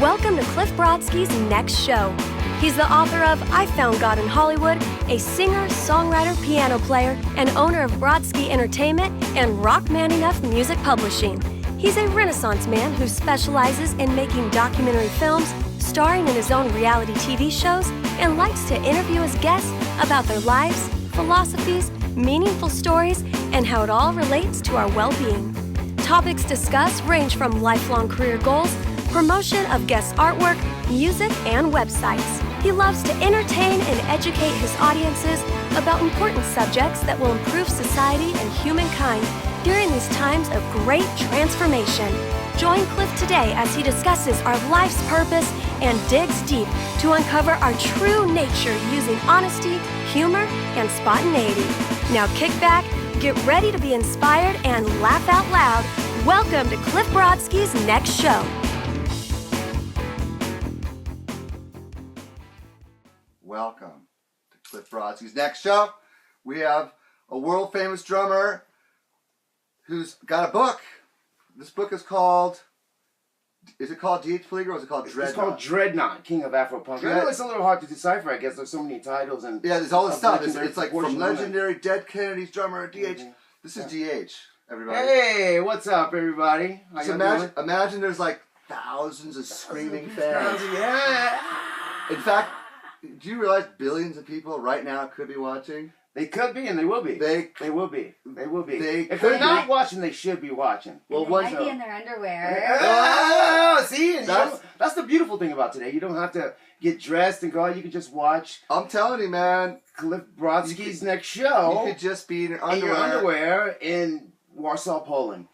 Welcome to Cliff Brodsky's next show. He's the author of I Found God in Hollywood, a singer, songwriter, piano player, and owner of Brodsky Entertainment and Rock Man Enough Music Publishing. He's a Renaissance man who specializes in making documentary films, starring in his own reality TV shows, and likes to interview his guests about their lives, philosophies, meaningful stories, and how it all relates to our well-being. Topics discussed range from lifelong career goals, promotion of guest artwork, music, and websites. He loves to entertain and educate his audiences about important subjects that will improve society and humankind during these times of great transformation. Join Cliff today as he discusses our life's purpose and digs deep to uncover our true nature using honesty, humor, and spontaneity. Now kick back, get ready to be inspired, and laugh out loud. Welcome to Cliff Brodsky's next show. Welcome to Cliff Brodsky's next show. We have a world-famous drummer who's got a book. This book is called, is it called D.H. Peligro or is it called Dreadnought? It's called Dreadnought, King of Afro-Punk. I know it's a little hard to decipher, I guess. There's so many titles. And yeah, there's all this stuff. It's like from legendary Dead Kennedys drummer D.H. Mm-hmm. This is D.H., everybody. Hey, what's up, everybody? How So you imagine there's like thousands of screaming fans. Yeah. In fact, do you realize billions of people right now could be watching? They could be, and they will be. They will be. They will be. If they're not watching, they should be watching. Well, they might be in their underwear. Oh, see? That's the beautiful thing about today. You don't have to get dressed and go out. You can just watch. I'm telling you, man. Cliff Brodsky's next show. You could just be in your underwear in Warsaw, Poland.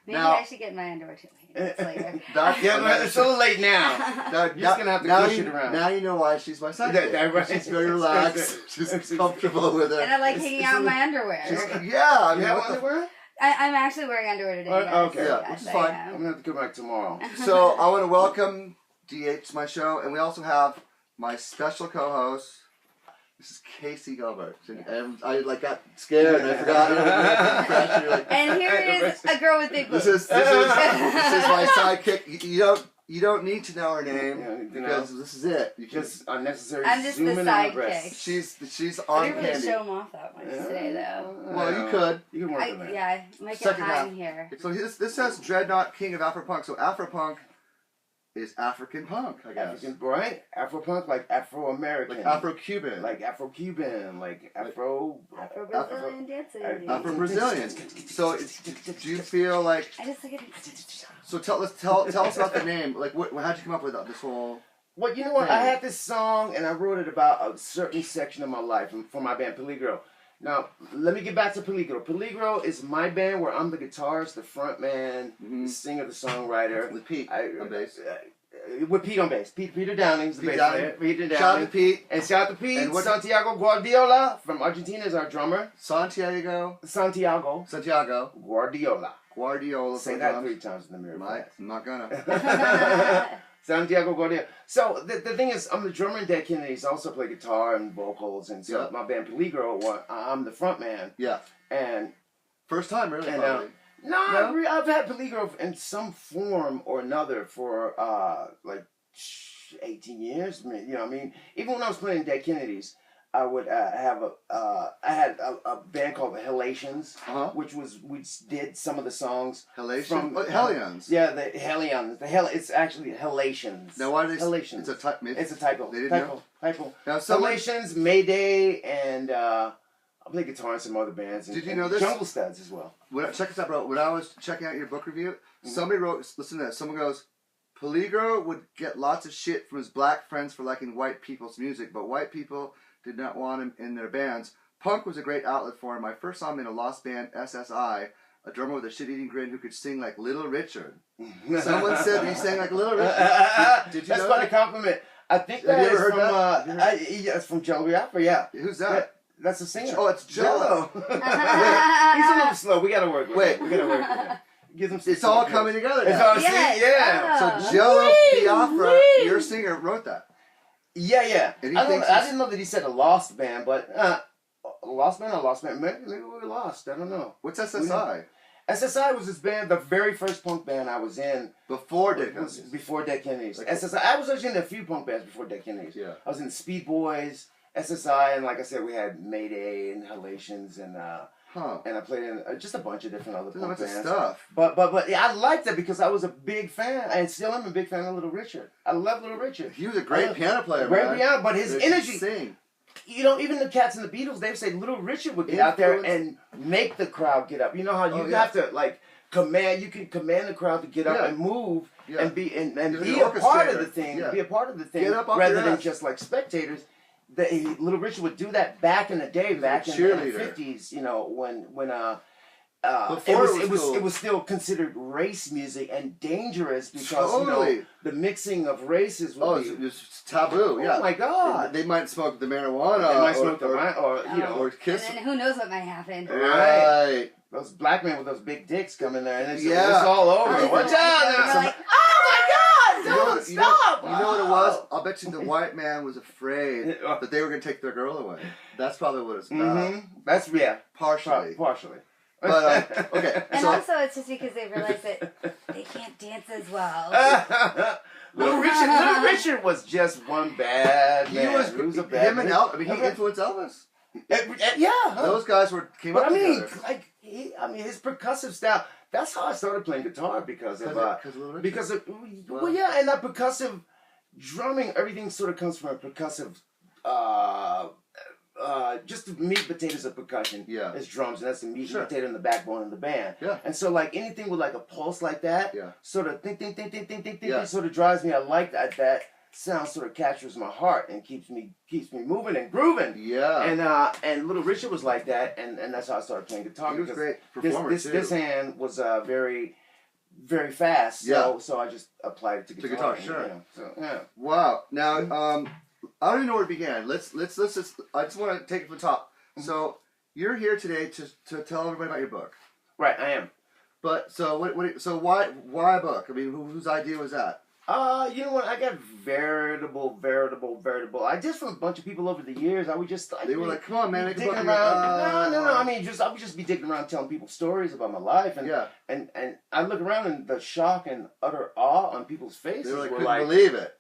Maybe I should get my underwear too. Later. It's a little late now. You're just going to have to push it around. Now you know why she's my sidekick. She's very relaxed. She's comfortable with it. And I like hanging out in my underwear. Yeah. You have underwear? I'm actually wearing underwear today. Okay. Yeah, which is fine. I'm going to have to come back tomorrow. So I want to welcome DH to my show. And we also have my special co-host. This is Casey Gilbert. And I got scared and I forgot. And here is a girl with big boobs. This is my sidekick. You don't need to know her name because this is it. You just unnecessary. I'm just the sidekick. She's on I didn't really candy. show them off that much today, though. Well, you could. You can work on that. Yeah, make it high in here. So this says Dreadnought, King of Afro-Punk. So Afro-Punk is African punk, I guess. Right? Afro-punk, like Afro-American. Like Afro-Cuban. Like Afro-Cuban. Like Afro-Brazilian dancing. Afro-Brazilian. So do you feel like... I just look at it. So tell us about the name. Like, how'd you come up with this whole... Well, you know what? I had this song, and I wrote it about a certain section of my life for my band, Peligro. Now, let me get back to Peligro. Peligro is my band where I'm the guitarist, the front man, the singer, the songwriter. With Pete on bass. With Pete on bass. Peter Downing's the bass player. Peter Downing. Shout out to Pete. And shout out to Pete. And Santiago Guardiola from Argentina is our drummer. Santiago Guardiola. Say that 3 times in the mirror. I'm not gonna. Santiago Guardiola. So the thing is, I'm the drummer in Dead Kennedys. I also play guitar and vocals, and so my band Peligro, I'm the front man. Yeah. And first time, really. And, no, I've had Peligro in some form or another for like 18 years. You know, what I mean, even when I was playing Dead Kennedys, I would have I had a band called the Helations, which we did some of the songs. Hellions. Yeah, the Hellions. It's actually Helations. Now, why are they? Helations. It's a typo. They didn't know? Typo. Now, Helations, Mayday, and I play guitar in some other bands. Did you know this? Jungle Studs as well. Check this out, bro. When I was checking out your book review, somebody wrote. Listen to this. Someone goes, Peligro would get lots of shit from his black friends for liking white people's music, but white people did not want him in their bands. Punk was a great outlet for him. I first saw him in a lost band, SSI, a drummer with a shit-eating grin who could sing like Little Richard. Someone said he sang like Little Richard. Did you know quite a compliment. I think that is from, it's from Jello Biafra, yeah. Who's that? That's the singer. Oh, it's Jello. He's a little slow. We got to work with him. We got to work with him. It's all coming together now. It's all, yeah. So Jello Biafra, your singer, wrote that. Yeah. I didn't know that he said a lost band, but a lost band. Maybe we lost. I don't know. What's SSI? SSI was this band, the very first punk band I was in. Before Dead Kennedys. Before Dead Kennedys. Like, SSI, I was actually in a few punk bands before Dead Kennedys. Yeah. I was in Speed Boys, SSI, and like I said, we had Mayday, Inhalations, and I played in just a bunch of different other punk bands. Stuff. But yeah, I liked that because I was a big fan, and still am a big fan of Little Richard. I love Little Richard. He was a great piano player, Great man. piano, but his energy. Sing. You know, even the Cats and the Beatles, they say Little Richard would get out there and make the crowd get up. You know how you have to like command. You can command the crowd to get up and move and be a part of the thing. Be a part of the thing rather than just like spectators. Little Richard would do that back in the day, back in the 50s. You know, when it was still considered race music and dangerous because you know, the mixing of races would be it was taboo. Oh my God! They might smoke the marijuana. They might smoke the marijuana, or kiss. And then who knows what might happen? Right. Those black men with those big dicks come in there, and it's all over. Watch out! Like, Stop! You know what it was? I'll bet you the white man was afraid that they were going to take their girl away. That's probably what it's about. That's partially. But okay. And also, it's just because they realize that they can't dance as well. Little Richard was just one bad man. He was a bad man. Elvis. I mean, he influenced Elvis. Yeah. Those guys came up together. His percussive style. That's how I started playing guitar because of and that percussive drumming. Everything sort of comes from a percussive. Just the meat and potatoes of percussion is drums, and that's the meat and potato and the backbone of the band. Yeah. And so, like anything with like a pulse like that, sort of think, sort of drives me. I like that sound sort of captures my heart and keeps me moving and grooving. Yeah. And Little Richard was like that, and that's how I started playing guitar. He was a great performer too. This hand was very, very fast. So I just applied it to guitar. Sure. You know, so yeah. Wow. Now I don't even know where it began. Let's just. I just want to take it from the top. So you're here today to tell everybody about your book. Right, I am. But so why a book? I mean, whose idea was that? You know what? I got veritable. Ideas from a bunch of people over the years. I would just they were like, "Come on, man, digging around." No. I mean, I would just be digging around, telling people stories about my life, and I look around and the shock and utter awe on people's faces. They were couldn't believe it.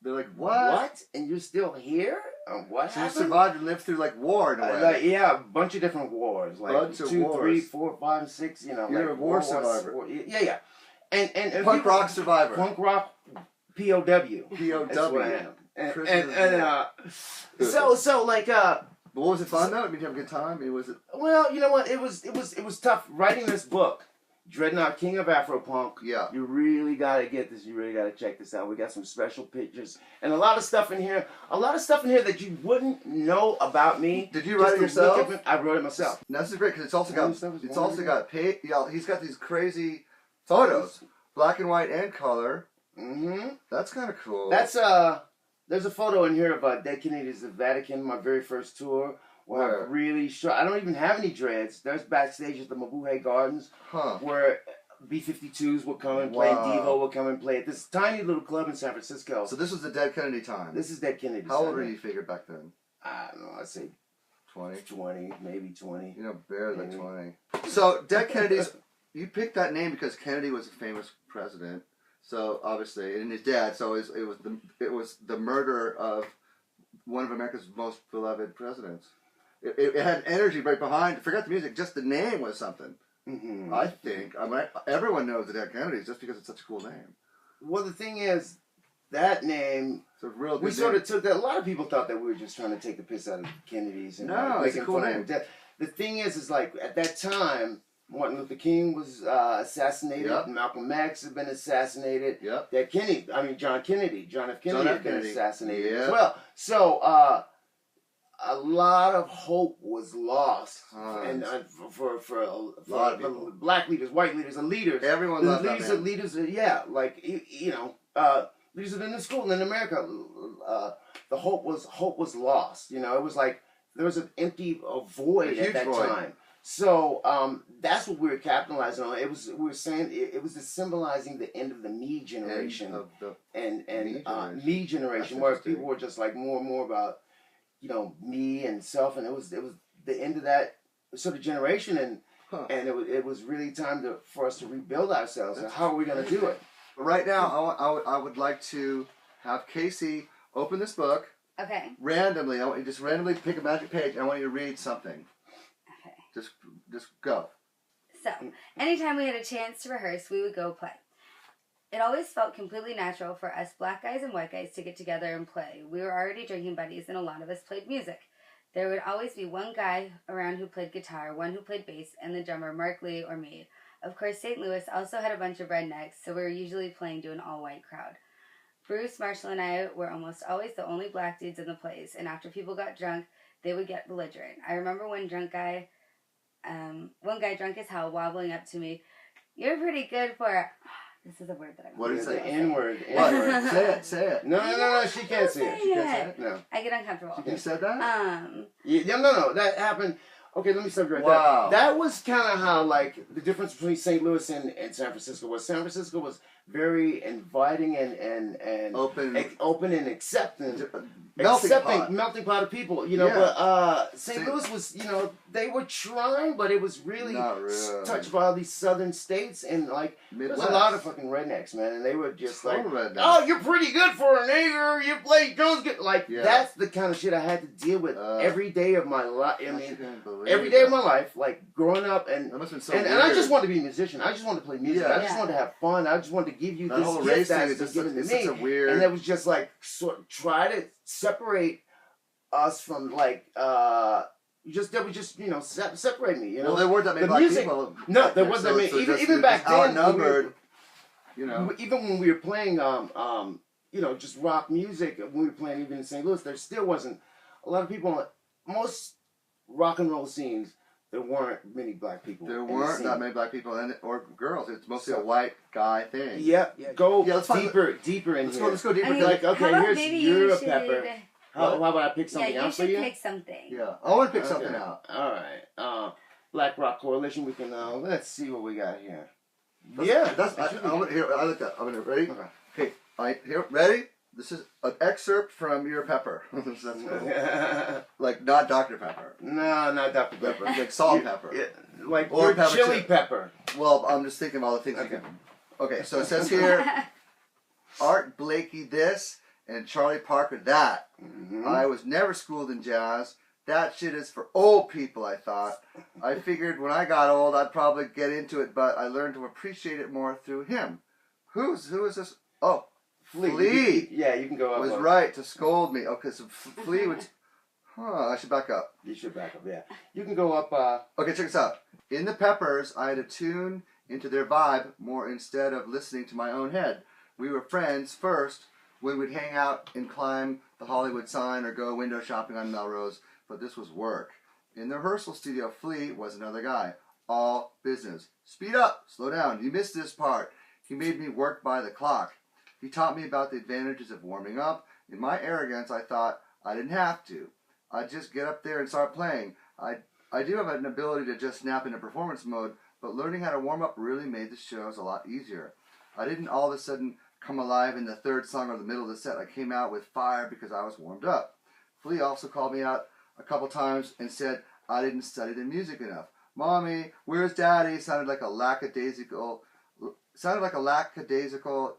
They're like, what? And you're still here? What happened? You survived and lived through like war in a way. A bunch of different wars, like 2, 3, 4, 5, 6. You know, you're a war survivor. Yeah. And punk rock survivor. Punk rock POW. POW. That's what I am. So like. But was it fun though? I mean, did you have a good time? Well, you know what? It was tough writing this book. Dreadnought, King of Afropunk. Yeah. You really got to get this. You really got to check this out. We got some special pictures and a lot of stuff in here. A lot of stuff in here that you wouldn't know about me. Did you write it yourself? I wrote it myself. Now, this is great because he's got these crazy photos, black and white and color. That's kind of cool. There's a photo in here of Dead Kennedys at the Vatican, my very first tour. Where I'm really sure I don't even have any dreads. There's backstage at the Mabuhay Gardens where B-52s would come and play, Devo would come and play at this tiny little club in San Francisco. So this was the Dead Kennedy time. This is Dead Kennedy. How old were you figured back then? I don't know. I'd say 20, maybe 20. You know, barely like 20. So Dead Kennedys, you picked that name because Kennedy was a famous president. So obviously, and his dad. So it was the murder of one of America's most beloved presidents. It had energy right behind. Forget the music. Just the name was something. I think. Everyone knows the Dead Kennedys just because it's such a cool name. Well, the thing is, that name. It's a real good we sort of took that. A lot of people thought that we were just trying to take the piss out of the Kennedys and it's a cool name. The thing is like at that time, Martin Luther King was assassinated. Yep. Malcolm X had been assassinated. Yep. John F. Kennedy had been assassinated as well. So. A lot of hope was lost, and for a lot of people. Black leaders, white leaders, and leaders. Everyone loved that man. Leaders, like leaders within the school in America. The hope was lost. You know, it was like there was an empty void at that time. So that's what we were capitalizing on. We were saying it was symbolizing the end of the me generation and me generation, where people were just like more and more about. You know, me and self, and it was the end of that sort of generation, and And it was really time for us to rebuild ourselves. And how are we going to do it? Right now, I would like to have Casey open this book Okay. randomly. I want you to just randomly pick a magic page. And I want you to read something. Okay. Just go. So, anytime we had a chance to rehearse, we would go play. It always felt completely natural for us black guys and white guys to get together and play. We were already drinking buddies, and a lot of us played music. There would always be one guy around who played guitar, one who played bass, and the drummer, Mark Lee or me. Of course, St. Louis also had a bunch of rednecks, so we were usually playing to an all-white crowd. Bruce, Marshall, and I were almost always the only black dudes in the place, and after people got drunk, they would get belligerent. I remember one guy drunk as hell, wobbling up to me, "You're pretty good for..." This is a word that I What is The it? N-word. Say it. No, she can't say it. She can't say it. No. I get uncomfortable. You said that? Yeah, no, that happened. Okay, let me stop you right Wow. there. That was kind of how, like, the difference between St. Louis and San Francisco was. San Francisco was very inviting and Open. open and accepting. Melting melting pot of people, you know. Yeah. But St. Louis was, you know, they were trying, but it was really Not really. touched by all these southern states, and like there's Midwest. a lot of fucking rednecks, man, and they were just like, Total rednecks. "Oh, you're pretty good for a nigger. You play drums good." Like Yeah. that's the kind of shit I had to deal with every day of my life. I mean, can't believe every day it. of my life, like growing up, and That must have been so and I weird. just wanted to be a musician. I just wanted to play music. Yeah. I just wanted to have fun. I just wanted to give you That this whole gift race thing that's is been just given to it's me. such a weird. And it was just like try to separate us from like that would just you know separate me. You know, well, there weren't that many the black music- people. No, back there then, wasn't so- that many. so Even just- even you're back just then, outnumbered. You know. even when we were playing you know, just rock music, when we were playing even in St. Louis, there still wasn't a lot of people. Most rock and roll scenes, there weren't many black people. There in the weren't scene. that many black people or girls. It's mostly So- a white guy thing. Yep. Go Yeah, let's find- deeper in Let's here. go. Let's go deeper. I mean, Like, Like, okay, how about here's maybe your you should... pepper. How about I pick something Yeah, you out for should you? pick something. yeah, I want to pick something Okay. out. All right. Black Rock Coalition. We can let's see what we got here. That's. I'm gonna here. I looked at. I'm gonna ready. Okay. Okay. Here. Ready? This is an excerpt from your Pepper. That's cool. Like not Dr. Pepper. No, not Dr. Pepper. Like salt pepper. Yeah, like Or your pepper chili too. pepper. Well, I'm just thinking of all the things. Okay. Okay. So it says here, Art Blakey this and Charlie Parker that. Mhm. I was never schooled in jazz. That shit is for old people, I thought. I figured when I got old, I'd probably get into it, but I learned to appreciate it more through him. Who is this? Oh, Flea. Yeah, you can go up. Was right to scold me. Okay, so Flea would... I should back up. You should back up, yeah. You can go up, Okay, check this out. In the Peppers, I had to tune into their vibe more instead of listening to my own head. We were friends first when we'd hang out and climb the Hollywood sign or go window shopping on Melrose, but this was work. In the rehearsal studio, Flea was another guy. All business. Speed up, slow down, you missed this part. He made me work by the clock. He taught me about the advantages of warming up. In my arrogance, I thought I didn't have to. I'd just get up there and start playing. I do have an ability to just snap into performance mode, but learning how to warm up really made the shows a lot easier. I didn't all of a sudden come alive in the third song or the middle of the set. I came out with fire because I was warmed up. Flea also called me out a couple times and said I didn't study the music enough. Mommy, where's Daddy? Sounded like a lackadaisical,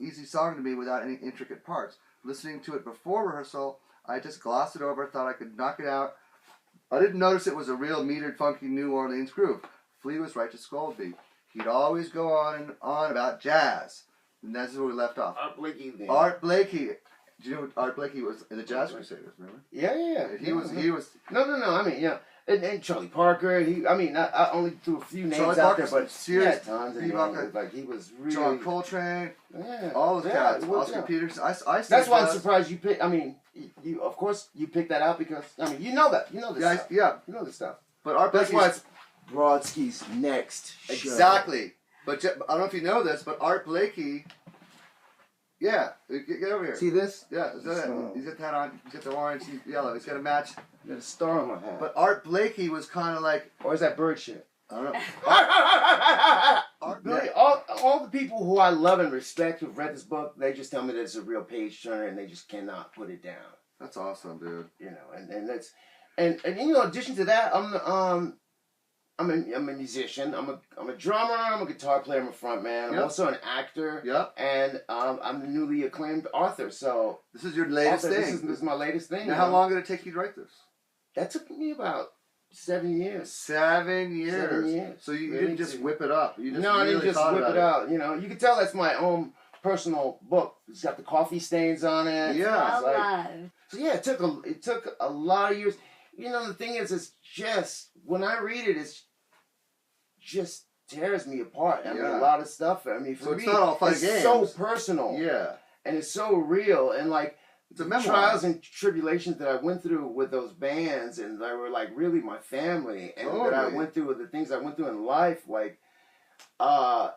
easy song to me without any intricate parts. Listening to it before rehearsal, I just glossed it over, thought I could knock it out. I didn't notice it was a real metered, funky New Orleans groove. Flea was right to scold me. He'd always go on and on about jazz. And that's where we left off. Art Blakey. Then. Art Blakey. Do you know what Art Blakey was in the Jazz Crusaders, remember? Yeah. He was. No. I mean, yeah. And Charlie Parker. I only threw a few names Charlie out Parker's there, but serious. yeah, tons of Bebop, names. Like he was really. John Coltrane, Yeah. all those cats, well, Oscar yeah. Peterson. I That's studied why I'm jazz. surprised you picked. I mean, you of course you picked that out because you know that you know this Yeah, stuff. yeah. You know this stuff. But Art That's Blakey's why it's Brodsky's next show. exactly. But I don't know if you know this, but Art Blakey. Yeah, get over here. See this? Yeah, is that it? He's got that on. He's got the orange, he's yellow. He's got a match. There's a star on my hat. But Art Blakey was kind of like Or is that bird shit? I don't know. Art Really, all the people who I love and respect who've read this book, they just tell me that it's a real page turner and they just cannot put it down. That's awesome, dude. You know, and that's and in addition to that, I'm a musician. I'm a drummer. I'm a guitar player. I'm a front man. I'm also an actor. Yep. And I'm a newly acclaimed author. So this is your latest thing. This is my latest thing. Now, how long did it take you to write this? That took me about 7 years. 7 years. 7 years. So you didn't just whip it up. You just no, I really didn't just whip it out. You know, you can tell that's my own personal book. It's got the coffee stains on it. Yeah. So yeah, it took a lot of years. You know, the thing is, it's just when I read it, it's just tears me apart. I mean, a lot of stuff. I mean, for me, it's not all fun it's games. so personal. Yeah. And it's so real, and like it's a the memoir. trials and tribulations that I went through with those bands, and they were like really my family, and that I went through with the things I went through in life, like, I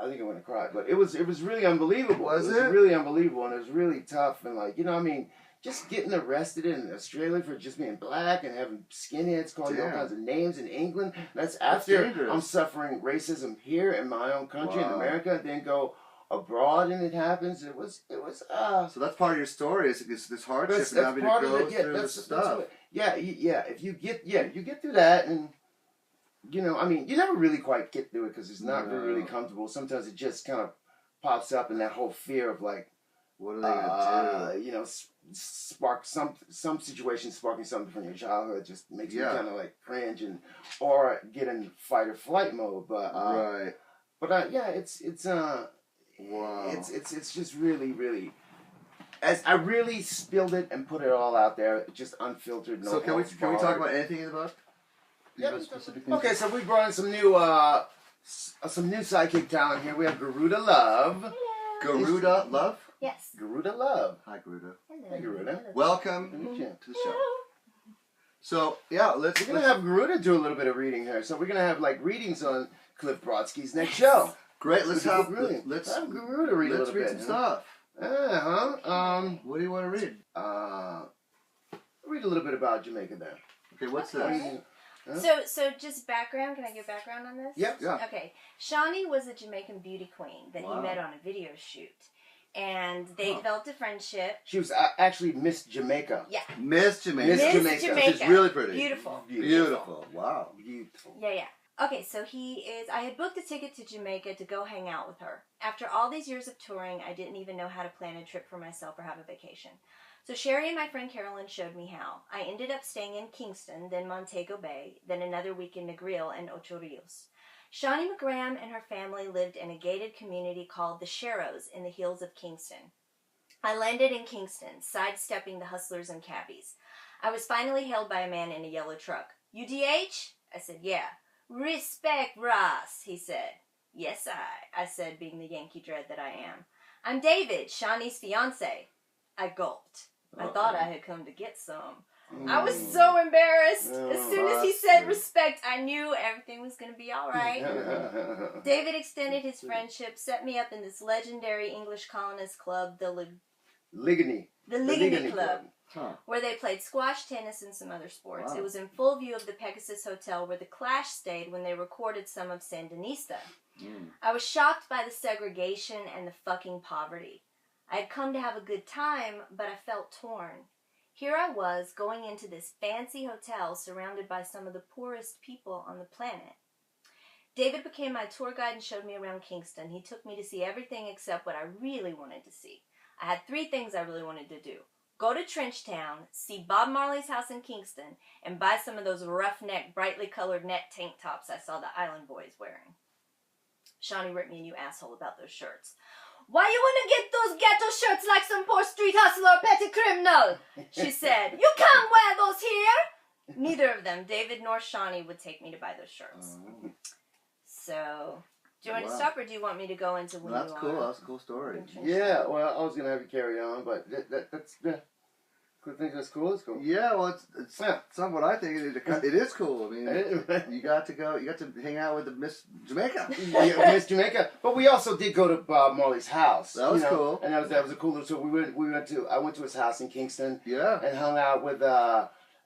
think I'm gonna cry, but it was really unbelievable. Was it? It was really unbelievable, and it was really tough, and like, you know, I mean, just getting arrested in Australia for just being black and having skinheads calling you all kinds of names in England. That's after I'm suffering racism here in my own country in America, and then go abroad and it happens. It was. So that's part of your story. Is this hardship and having to go through this stuff. If you get through that, and you know, I mean, you never really quite get through it because it's not really comfortable. Sometimes it just kind of pops up, and that whole fear of like, what are they gonna do? You know, spark some situation sparking something from your childhood just makes you kind of like cringe or get in fight or flight mode. But it's just really. As I really spilled it and put it all out there, just unfiltered. So can we talk about anything in the book? Yeah. Okay, so we brought in some new sidekick talent here. We have Garuda Love. Hello. Garuda Love? Yes. Garuda Love. Hi, Garuda. Hello. Hey, Garuda. Welcome to the show. So, yeah, we're going to have Garuda do a little bit of reading here. So we're going to have, like, readings on Cliff Brodsky's next show. Great, let's have Garuda read a little bit. Let's read some stuff. What do you want to read? Read a little bit about Jamaica then. Okay, what's this? So just background. Can I give background on this? Yep. Yeah. Okay. Shawnee was a Jamaican beauty queen that he met on a video shoot. And they developed a friendship. She was actually Miss Jamaica. Yeah. Miss Jamaica. Miss Jamaica. She's really pretty. Beautiful. Wow. Beautiful. Yeah. Okay, so I had booked a ticket to Jamaica to go hang out with her. After all these years of touring, I didn't even know how to plan a trip for myself or have a vacation. So Sherry and my friend Carolyn showed me how. I ended up staying in Kingston, then Montego Bay, then another week in Negril and Ocho Rios. Shawnee McGram and her family lived in a gated community called the Sharrows in the hills of Kingston. I landed in Kingston, sidestepping the hustlers and cabbies. I was finally hailed by a man in a yellow truck. UDH? I said, yeah. Respect, Ross, he said. Yes, I said, being the Yankee dread that I am. I'm David, Shawnee's fiancé. I gulped. I thought I had come to get some. I was so embarrassed. As soon as he said respect, I knew everything was going to be all right. David extended his friendship, set me up in this legendary English colonist club, the Ligony Club, where they played squash, tennis, and some other sports. Wow. It was in full view of the Pegasus Hotel where the Clash stayed when they recorded some of Sandinista. I was shocked by the segregation and the fucking poverty. I had come to have a good time, but I felt torn. Here I was, going into this fancy hotel surrounded by some of the poorest people on the planet. David became my tour guide and showed me around Kingston. He took me to see everything except what I really wanted to see. I had 3 things I really wanted to do. Go to Trenchtown, see Bob Marley's house in Kingston, and buy some of those roughneck, brightly colored net tank tops I saw the Island Boys wearing. Shawnee ripped me a new asshole about those shirts. Why you wanna get those ghetto shirts like some poor street hustler or petty criminal? She said. You can't wear those here. Neither of them, David nor Shawnee, would take me to buy those shirts. So, do you want to stop or do you want me to go into when you are? That's cool. That's a cool story. Yeah, well, I was going to have you carry on, but that's I think that's cool. It's cool. Yeah, well, it's not what I think. It is cool. I mean, you got to hang out with the Miss Jamaica. Yeah, Miss Jamaica. But we also did go to Bob Marley's house. That was cool. And that was a cool. So I went to his house in Kingston. Yeah. And hung out with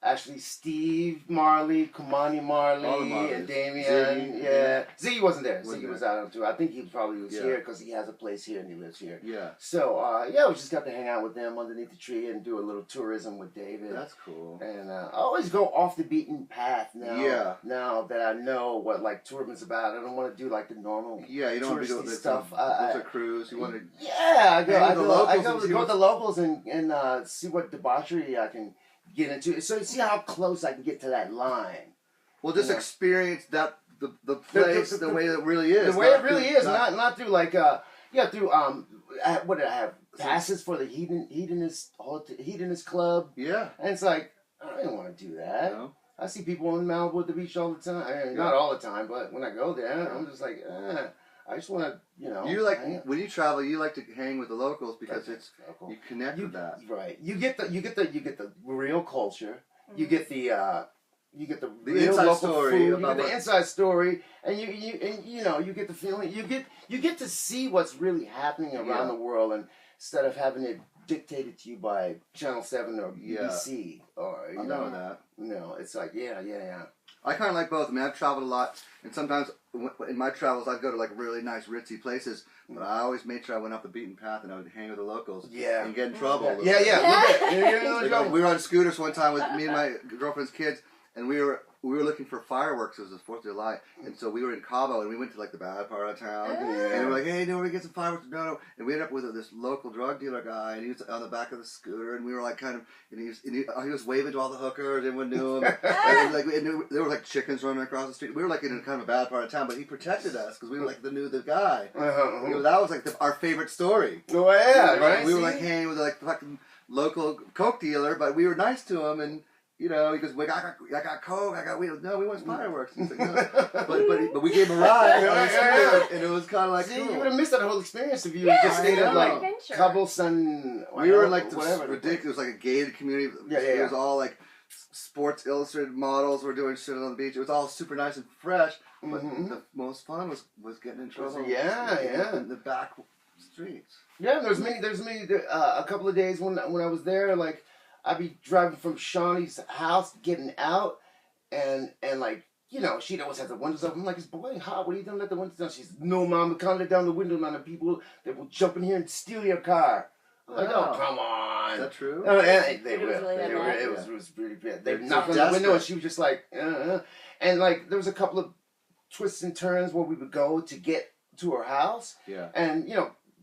Actually, Steve Marley, Kamani Marley, All the Marleys. and Damien. Ziggy, Yeah. Ziggy wasn't there. Wasn't Ziggy was there. out on tour. I think he probably was Yeah. here because he has a place here and he lives here. Yeah. So, yeah, we just got to hang out with them underneath the tree and do a little tourism with David. That's cool. And I always go off the beaten path now. Yeah. Now that I know what like tourism's about, I don't want to do like the normal. Yeah, you don't want to be touristy doing stuff. a cruise. You want to. Yeah, I go. Hang I with the go. locals I and go see with what's- the locals and see what debauchery I can get into. So see how close I can get to that line. Well, just Yeah. experience the place the way it really is. The way it not really through- is, not through like through what did I have passes for the hedonist club, Yeah. and it's like I don't want to do that. No. I see people on Malibu at the beach all the time. I mean, not all the time, but when I go there, I'm just like, I just want to, You hang like out. when you travel, you like to hang with the locals because That's local. you connect with that. Right. You get the real culture. You get the real inside local story food. You about get the what- inside story, and you get the feeling. You get to see what's really happening around Yeah. the world, and instead of having it dictated to you by Channel 7 or Yeah. BBC or I know that. it's like yeah. I kind of like both. I mean, I've traveled a lot, and sometimes in my travels, I'd go to like really nice, ritzy places. But I always made sure I went off the beaten path and I would hang with the locals. Yeah. And get in trouble. a little Yeah. bit. Yeah. We were on scooters one time with me and my girlfriend's kids, and we were looking for fireworks. It was the 4th of July, and so we were in Cabo, and we went to like the bad part of town, and we were like, "Hey, no, we're gonna get some fireworks." No, and we ended up with this local drug dealer guy, and he was on the back of the scooter, and we were like, and he was waving to all the hookers, everyone knew him, and there were like chickens running across the street. We were like in kind of a bad part of town, but he protected us because we were like knew the guy. That was like our favorite story. Oh yeah, right. We were See? like hanging with like the fucking local coke dealer, but we were nice to him, and he goes, "I got coke, I got weed." No, we want fireworks. He's like, "No." but we gave him a ride, and it was kind of like See, cool. you would have missed that whole experience if you had just stayed at like Adventure. Cabo San. We were in like this whatever. ridiculous, like a gated community. Yeah. It was all like Sports Illustrated models were doing shit on the beach. It was all super nice and fresh, but the most fun was getting in trouble. Yeah. In the back streets. Yeah, there's many. A couple of days when I was there, like I'd be driving from Shawnee's house, getting out, and like she'd always have the windows open. I'm like, it's boiling hot. What are you doing? Let the windows down. She's no, mom. We can't let down the window, man. The people that will jump in here and steal your car. I'm like, Wow. oh, come on. Is that true? Oh, yeah, they It was were. really that bad? It was really bad. They They're knocked so on the window, and desperate. she was just like, and like there was a couple of twists and turns where we would go to get to her house, Yeah. and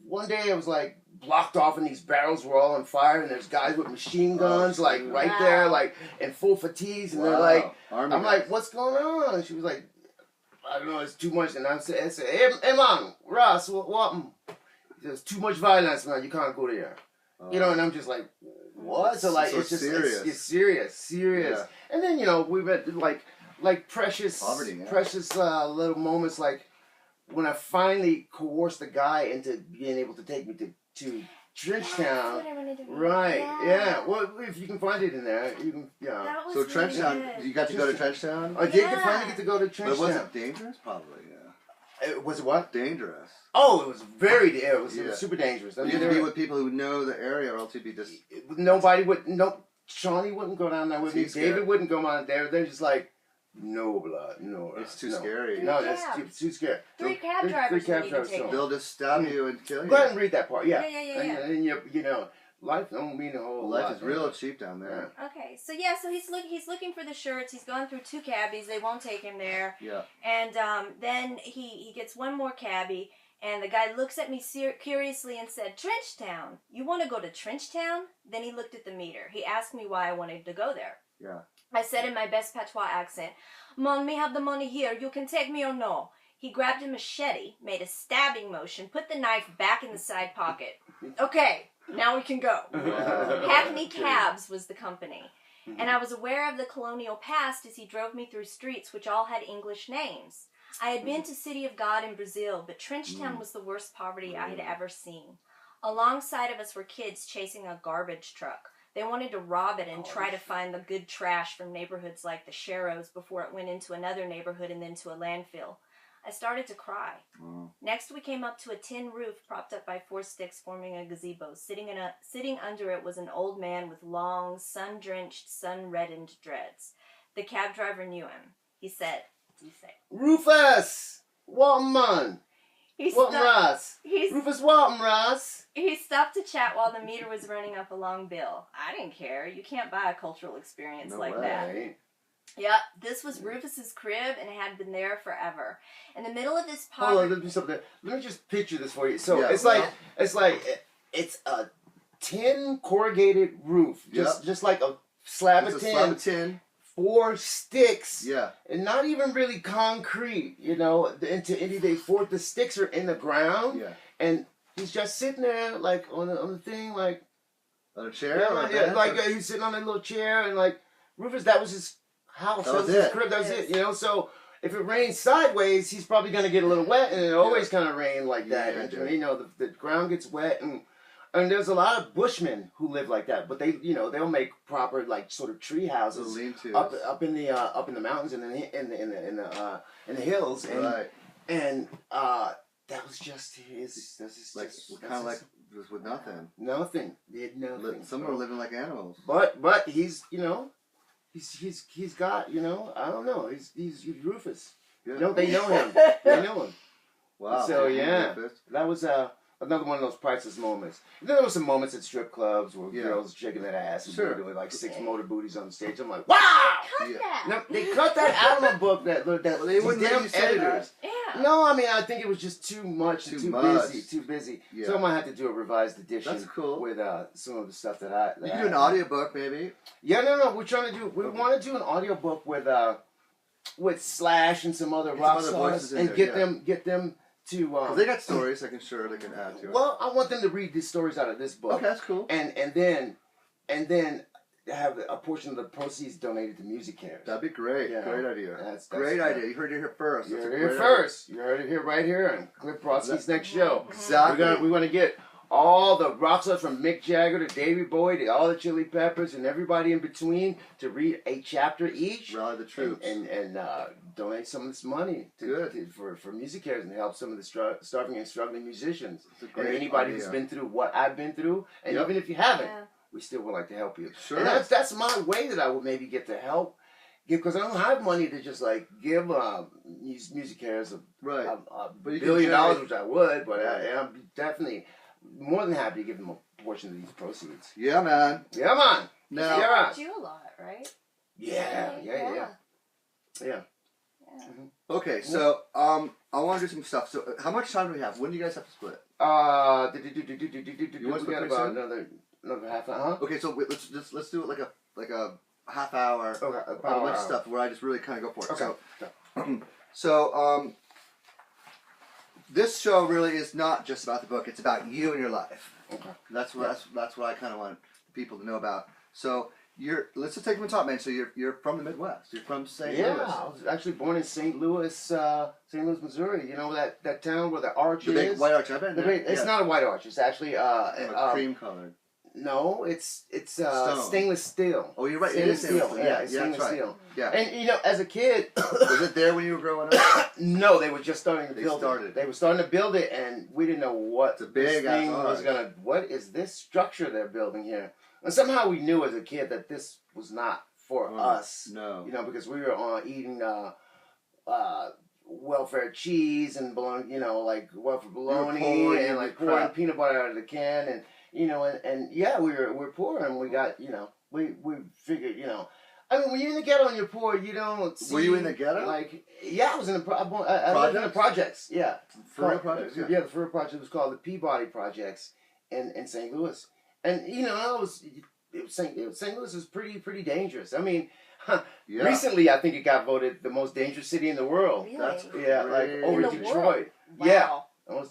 one day it was like blocked off, and these barrels were all on fire, and there's guys with machine guns like dude. right Wow. there, like in full fatigues, and they're Wow. like, Army I'm guys. like, what's going on? And she was like, I don't know, it's too much. And I said, hey man, Ross, what? There's too much violence, man. You can't go there. And I'm just like, what? So like, So it's just serious. it's serious. Yeah. And then we've had like precious, Poverty, yeah. precious little moments like when I finally coerced the guy into being able to take me to Trenchtown. That's what I wanted to do. Right? Yeah. Well, if you can find it in there, you can. Yeah. That was So really Trenchtown, good. you got to go to Trenchtown? I did Yeah. finally get to go to But was Trenchtown. it dangerous? Probably, yeah. Was it what? Dangerous. Oh, it was it was Yeah. super dangerous. I You mean, had to there be were- with people who know the area, or else you'd be just. nobody would. No, Shawnee wouldn't go down there with me. Too scared. David wouldn't go on there. They're just like, no blood, no. It's too no. scary. No, Three that's cabs. too scary. Three cab Three drivers cab would even drivers take don't. it. They'll just stab you and kill you. Go ahead and read that part. Yeah. Yeah. And life don't mean a whole Life lot. is real cheap down there. Okay, so he's looking for the shirts. He's gone through 2 cabbies. They won't take him there. Yeah. And then he gets one more cabbie, and the guy looks at me curiously and said, "Trenchtown. You want to go to Trenchtown?" Then he looked at the meter. He asked me why I wanted to go there. Yeah. I said in my best patois accent, "Mon, me have the money here. You can take me or no." He grabbed a machete, made a stabbing motion, put the knife back in the side pocket. Okay, now we can go. Hackney Cabs was the company. And I was aware of the colonial past as he drove me through streets which all had English names. I had been to City of God in Brazil, but Trenchtown was the worst poverty I had ever seen. Alongside of us were kids chasing a garbage truck. They wanted to rob it and try to find the good trash from neighborhoods like the Sharrows before it went into another neighborhood and then to a landfill. I started to cry. Wow. Next, we came up to a tin roof propped up by 4 sticks forming a gazebo. Sitting under it was an old man with long, sun-drenched, sun-reddened dreads. The cab driver knew him. He said, Rufus Walton Munn. Walton Ross. Rufus Walton Ross. He stopped to chat while the meter was running up a long bill. I didn't care. You can't buy a cultural experience like that. Yeah, this was Rufus's crib, and it had been there forever. In the middle of this Hold on, let me just picture this for you. So it's a tin corrugated roof, just like a slab of tin. 4 sticks, and not even really concrete, you know. The sticks are in the ground, and he's just sitting there, like on the thing, like on a chair, he's sitting on a little chair, and like Rufus, that was his house, that was his crib, that was it, you know. So if it rains sideways, he's probably gonna get a little wet, and it always kind of rain like that. And, you know, the ground gets wet, and there's a lot of Bushmen who live like that, but they, you know, they'll make proper like sort of tree houses up in the mountains and in the hills, and that was just his. Kind of like just with nothing. Nothing. They had nothing. Some are living like animals. But he's, you know, he's got, you know, I don't know. He's Rufus. You know, they know him. They know him. Wow. So that was another one of those priceless moments. And then there were some moments at strip clubs where girls shaking that ass and doing like 6 motor booties on the stage. I'm like, wow! No, they cut that out of my book. That they wouldn't damn editors. No, I mean, I think it was just too much, too busy. Yeah. So I might have to do a revised edition. That's cool. With some of the stuff that you can do an audiobook, maybe. Yeah, no. We're trying to do. We want to do an audiobook with Slash and some other rock stars and get them to. Cause they got stories. They can add to it. Well, I want them to read these stories out of this book. Okay, that's cool. And then have a portion of the proceeds donated to Music Cares. That'd be great. Yeah. Great idea. That's great idea. You heard it here first. You heard it here first. You heard it here right here on Cliff Brodsky's next show. Exactly. We want to get all the rock stars from Mick Jagger to Davey Boy to all the Chili Peppers and everybody in between to read a chapter each. Rally the troops. And donate some of this money for Music Cares and help some of the starving and struggling musicians. And anybody who's been through what I've been through, and even if you haven't, we still would like to help you. Sure. And that's my way that I would maybe get to help. Because I don't have money to just like give Music Cares a $1 billion, which I would, but I'm definitely more than happy to give them a portion of these proceeds. Yeah, man. Yeah, man. Now, you do a lot, right? Yeah. Okay, so I want to do some stuff. So, how much time do we have? When do you guys have to split? You want to split about another half hour? Huh? Okay, so let's do it like a half hour. Okay, a bunch of stuff where I just really kind of go for it. Okay. So this show really is not just about the book. It's about you and your life. Okay. That's what I kind of want people to know about. So let's just take from the top, man. So you're from the Midwest. You're from St. Louis. Yeah, I was actually born in St. Louis, Missouri. You know that town where the arch the is. The big white arch. I've been there. It's not a white arch. It's actually cream colored. No, it's stainless steel. Oh, you're right. Stainless steel. Yeah, it's stainless steel. Yeah. And you know, as a kid, was it there when you were growing up? No, they were just starting to build it. They were starting to build it, and we didn't know what this thing was gonna. What is this structure they're building here? And somehow we knew as a kid that this was not for us. No. You know, because we were eating welfare cheese and bologna, you know, like welfare bologna and like pouring peanut butter out of the can, and you know, and yeah, we're poor, and we got, you know, we figured, you know, I mean, when you're in the ghetto and you're poor, you don't see. Were you in the ghetto? Like, yeah, I was in the I lived in the projects. Yeah, Furrow Projects. Yeah, the Furrow Project was called the Peabody Projects in St. Louis, and you know, St. Louis is pretty dangerous. I mean. Recently, I think it got voted the most dangerous city in the world. Really? That's like over Detroit. Wow. Yeah, most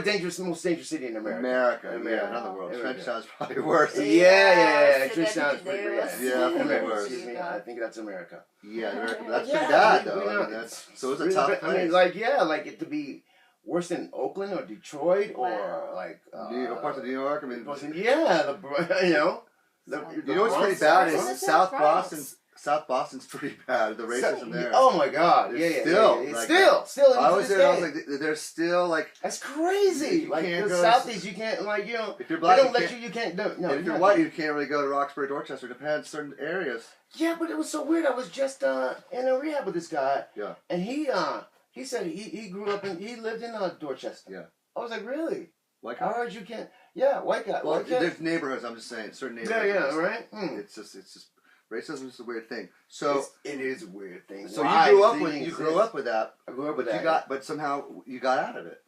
dangerous city in America. Yeah, not the world. Trenchtown's probably worse. Yeah. Trenchtown's pretty bad. Yeah, worse. Excuse me, I think that's America. Yeah, America. That's pretty bad though. You know, so it's a tough place. I mean, like it to be worse than Oakland or Detroit or like parts of New York. I mean, you know. You know what's pretty bad is South South Boston's pretty bad. The racism there. Oh my God! It's Yeah. still, It's like, still. I was to this there. I was day. like, they're still like. That's crazy. You Like can't the go Southeast, you can't like If you're black, they don't you let can't- you. You can't. No. if you're white, you can't really go to Roxbury, Dorchester. Depends certain areas. Yeah, but it was so weird. I was just in a rehab with this guy. Yeah. And he said he grew up he lived in Dorchester. Yeah. I was like, really? White I guy. heard you can't. Yeah, white guy. Well, white guy. there's neighborhoods. I'm just saying certain Yeah, neighborhoods. right. It's just racism is a weird thing. So it is a weird thing. so Why? you grew up It with exists. that. I grew up with But that. but somehow you got out of it.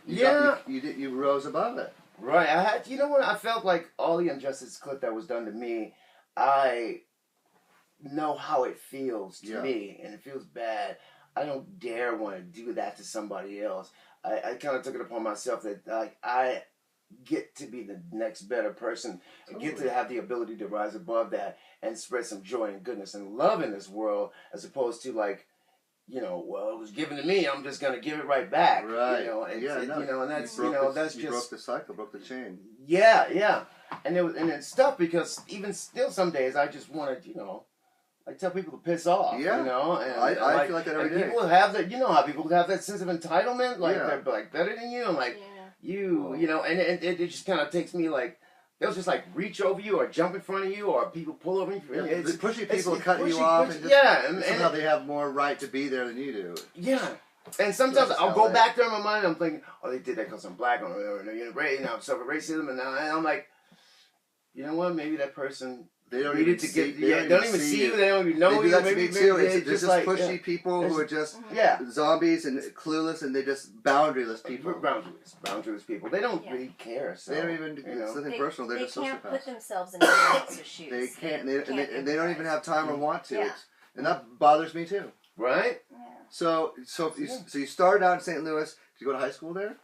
Yeah. You rose above it. Right. I had. You know what? I felt like all the injustice clip that was done to me. I know how it feels to me, and it feels bad. I don't dare want to do that to somebody else. I kind of took it upon myself that like I get to be the next better person and get to have the ability to rise above that and spread some joy and goodness and love in this world, as opposed to like, you know, well, it was given to me, I'm just gonna give it right back. Right. You know, and, Yeah, and, no, you know, and that's you that's you just broke the cycle, broke the chain. yeah. And it's tough because even still some days I just want to, you know, like tell people to piss off. Yeah. You know, and I feel like that every and day. people have that. You know how people have that sense of entitlement, like Yeah. they're like better than you, and like Yeah. you know, and it just kind of takes me like they'll just like reach over you or jump in front of you or people pull over you. Yeah, It's pushing people, it's cutting you pushy, off, pushy. and just, Yeah, and somehow they have more right to be there than you do. yeah. And sometimes That's I'll how go I- back there in my mind. I'm thinking, oh, they did that because I'm black, or you know, I'm suffering racism, and I'm like, you know what? Maybe that person They don't needed even to see. get. They don't even see you. They don't even know They do you. that to Maybe, me too. maybe It's they there's just just like pushy people who are just yeah. zombies and clueless, and they're just boundaryless people. Boundaryless people. They don't Yeah. really care. So, They don't even. you know. It's nothing personal. They're they just can't put sociopaths. themselves in anyone else's shoes. They can't. They don't even empathize. have time or want to. Yeah. It's, and that bothers me too. Right? Yeah. So you started out in St. Louis. Did you go to high school there?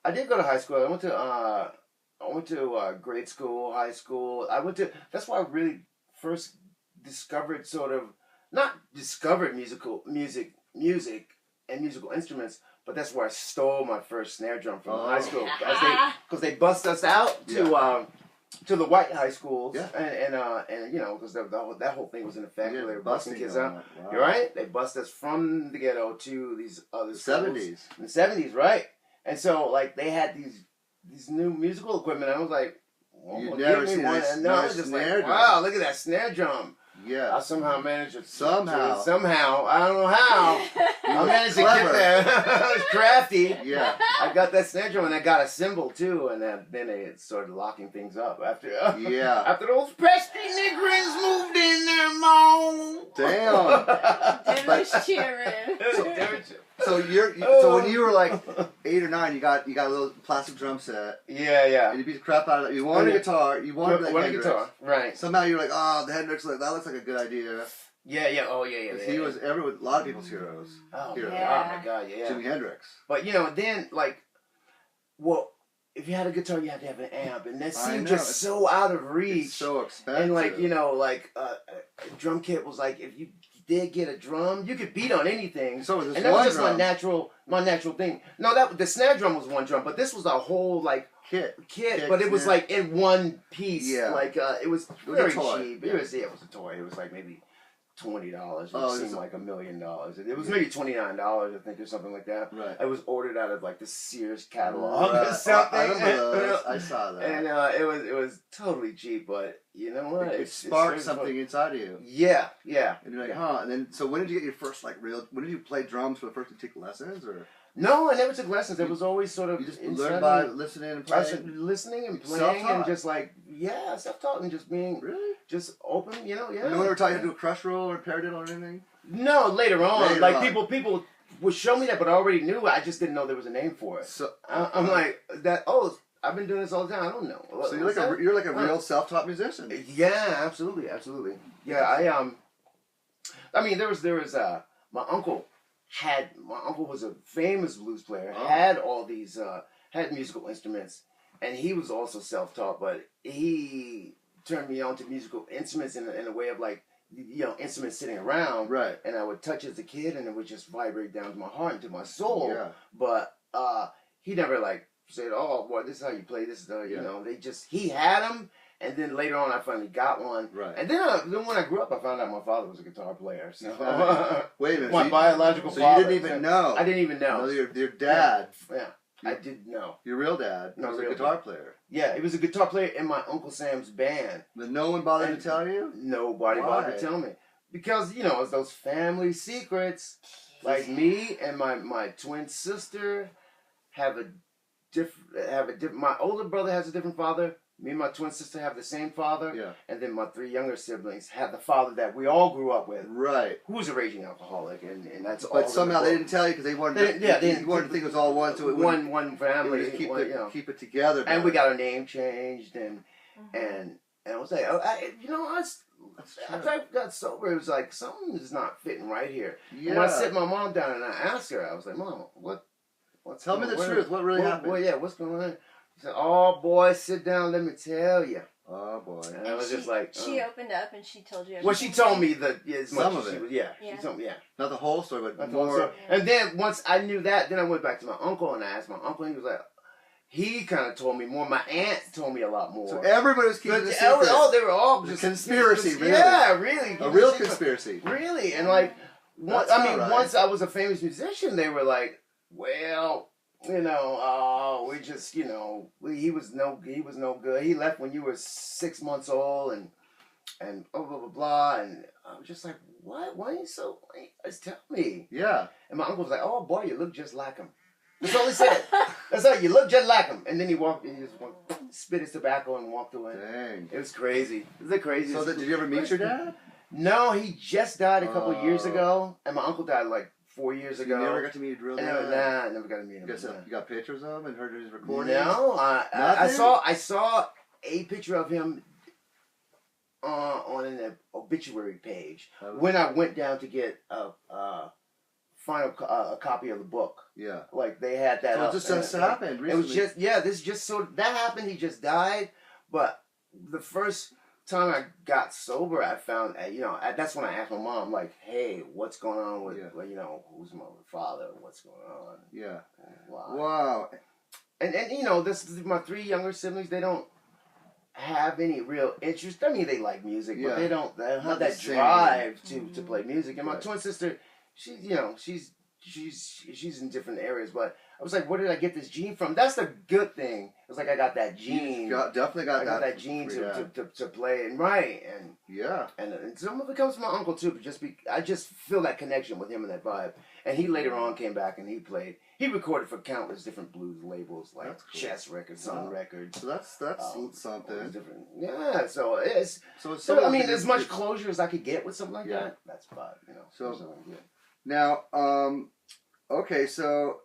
I did go to high school. I went to grade school, high school. That's why I really first discovered not discovered music and musical instruments, but that's where I stole my first snare drum from high school. Because they bust us out to the white high schools, Yeah. and you know, because that whole thing was in effect where they were busting kids out. Wow. You're right. They bust us from the ghetto to these other schools. 70s. In the 70s, right? And so, like, they had these new musical equipment. I was like, well, You'd give never me seen one. a And I was nice just snare like, drum. wow, look at that snare drum. Yeah. I somehow managed to Somehow. I don't know how. I managed to clever. get there. I was crafty. Yeah. I got that snare drum and I got a cymbal too, and then they started locking things up after. Yeah. After those pesky niggers moved in their mom. Damn. Denver's cheering. So when you were like 8 or 9, you got a little plastic drum set, Yeah. and you beat the crap out of it. You wanted a guitar. You wanted that One Hendrix. guitar, right? Somehow you were like, oh, the Hendrix, that looks like a good idea. Yeah. Oh yeah. He was a lot of people's heroes. Oh, Hero. yeah. Oh my God, yeah. Jimi Hendrix. But you know, then like, well, if you had a guitar, you had to have an amp, and that I seemed know, just it's- so out of reach. It's so expensive. And like, you know, like a drum kit was like, if you did get a drum, you could beat on anything. So this And that one was just drum my natural thing. No, the snare drum was one drum, but this was a whole like kit. kit, Kick, but it was snare. like in one piece. Yeah. Like it was was a very toy. cheap. Yeah. It was a toy. It was like maybe $20. It Oh, seemed it's- like $1 million. It was maybe $29, I think, or something like that. Right. I was ordered out of like the Sears catalog Right. or something. I remember those. I saw that. And it was totally cheap, but you know what? it It's sparked it's something inside of you. Yeah. And you're like, huh? And then, so when did you get your first when did you play drums for the first time? Take lessons, or No, I never took lessons. It was always sort of you just inside learned by me. listening and I playing? started listening and playing Self-taught? and just like self-taught and just being Really? just open. You know, yeah. No one ever taught you to do a crush roll or paradiddle or anything? No, later on, Later like on. people would show me that, but I already knew. I just didn't know there was a name for it. So, I'm like that. Oh, I've been doing this all the time. I don't know. so you're like a real self-taught musician. Yeah, absolutely. Yeah, I mean, there was my uncle was a famous blues player. Oh. Had all these had musical instruments, and he was also self-taught. But he turned me on to musical instruments in a way of like, you know, instruments sitting around. Right. And I would touch as a kid, and it would just vibrate down to my heart and to my soul. Yeah. But he never like said, "Oh, boy, this is how you play. This is how you Yeah. know." He had them, And then later on, I finally got one. Right. And then when I grew up, I found out my father was a guitar player. So Wait a minute. my biological so father. you didn't even know. I didn't even know. No, your dad. Yeah. I didn't know. Your real dad was a real guitar dad. player. Yeah, he was a guitar player in my Uncle Sam's band. But no one bothered to tell you? Nobody Why? bothered to tell me. Because, it's those family secrets. Like me and my twin sister have a different. My older brother has a different father. Me and my twin sister have the same father. Yeah. And then my 3 younger siblings have the father that we all grew up with. Right. Who was a raging alcoholic, and that's all. But somehow they didn't tell you because they wanted. They wanted to think it was all one. So it one family. would just keep one, it keep it together. And we got our name changed, and I was like, after I got sober, it was like something is not fitting right here. Yeah. When I sit my mom down and I asked her, I was like, Mom, what's Tell me the truth. What really happened? Well, yeah, what's going on? She said, oh boy, sit down, let me tell you. Oh boy. And I was just like, she opened up and she told you everything. Well, she told me that as much Some as of she it. was, yeah. Yeah. She told me, yeah. Not the whole story, but That's all more. I'm saying. And then once I knew that, then I went back to my uncle and I asked my uncle, and he was like, he kind of told me more. My aunt told me a lot more. So everybody was keeping the secret. They were all It's a just conspiracy, really. Yeah, really. A real conspiracy. Really, and like, That's all right. once I was a famous musician, they were like, well, we just, he was no good. He left when you were 6 months old, and blah blah blah blah. And I was just like, what? Why are you so? Just tell me. Yeah. And my uncle was like, oh boy, you look just like him. That's all he said. That's all. You look just like him. And then he just spit his tobacco and walked away. Dang. It was crazy. It was the craziest. So did you ever meet your dad? No, he just died a couple years ago, and my uncle died like 4 years So ago. you never got to meet your real And dad? I never got to meet him. You got pictures of him and heard his recordings? No, I saw a picture of him on an obituary page when I went down to get a copy of the book. Yeah. Like they had that. So it just happened recently. It was just this just so that happened. He just died, but the first time I got sober, I found that's when I asked my mom, like, hey, what's going on with who's my father? What's going on? Yeah. Wow. And this is my 3 younger siblings. They don't have any real interest. I mean, they like music, but they don't have that drive to play music. And my twin sister, she's in different areas, but I was like, where did I get this gene from? That's the good thing. It was like I got that gene. Definitely got that gene to play and write and some of it comes from my uncle too. But I just feel that connection with him and that vibe. And he later on came back and he played. He recorded for countless different blues labels like Chess Records, Sun Records. So that's something. Different. Yeah. So it's I mean, as much closure as I could get with something like that. That's fine. So now, okay, so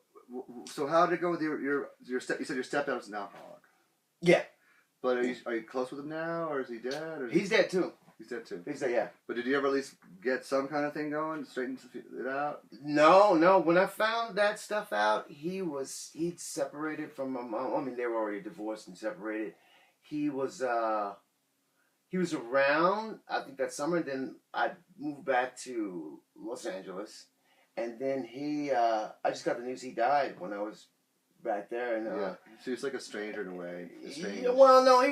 how did it go with your step? You said your stepdad was an alcoholic. Yeah. But are you close with him now, or is he dead? Or He's dead too. He's dead too. He's dead, yeah. But did you ever at least get some kind of thing going, straighten it out? No. When I found that stuff out, he'd separated from my mom. I mean, they were already divorced and separated. He was around, I think, that summer. Then I moved back to Los Angeles, and then I just got the news he died when I was back there. And so he's like a stranger in a way. Well, no,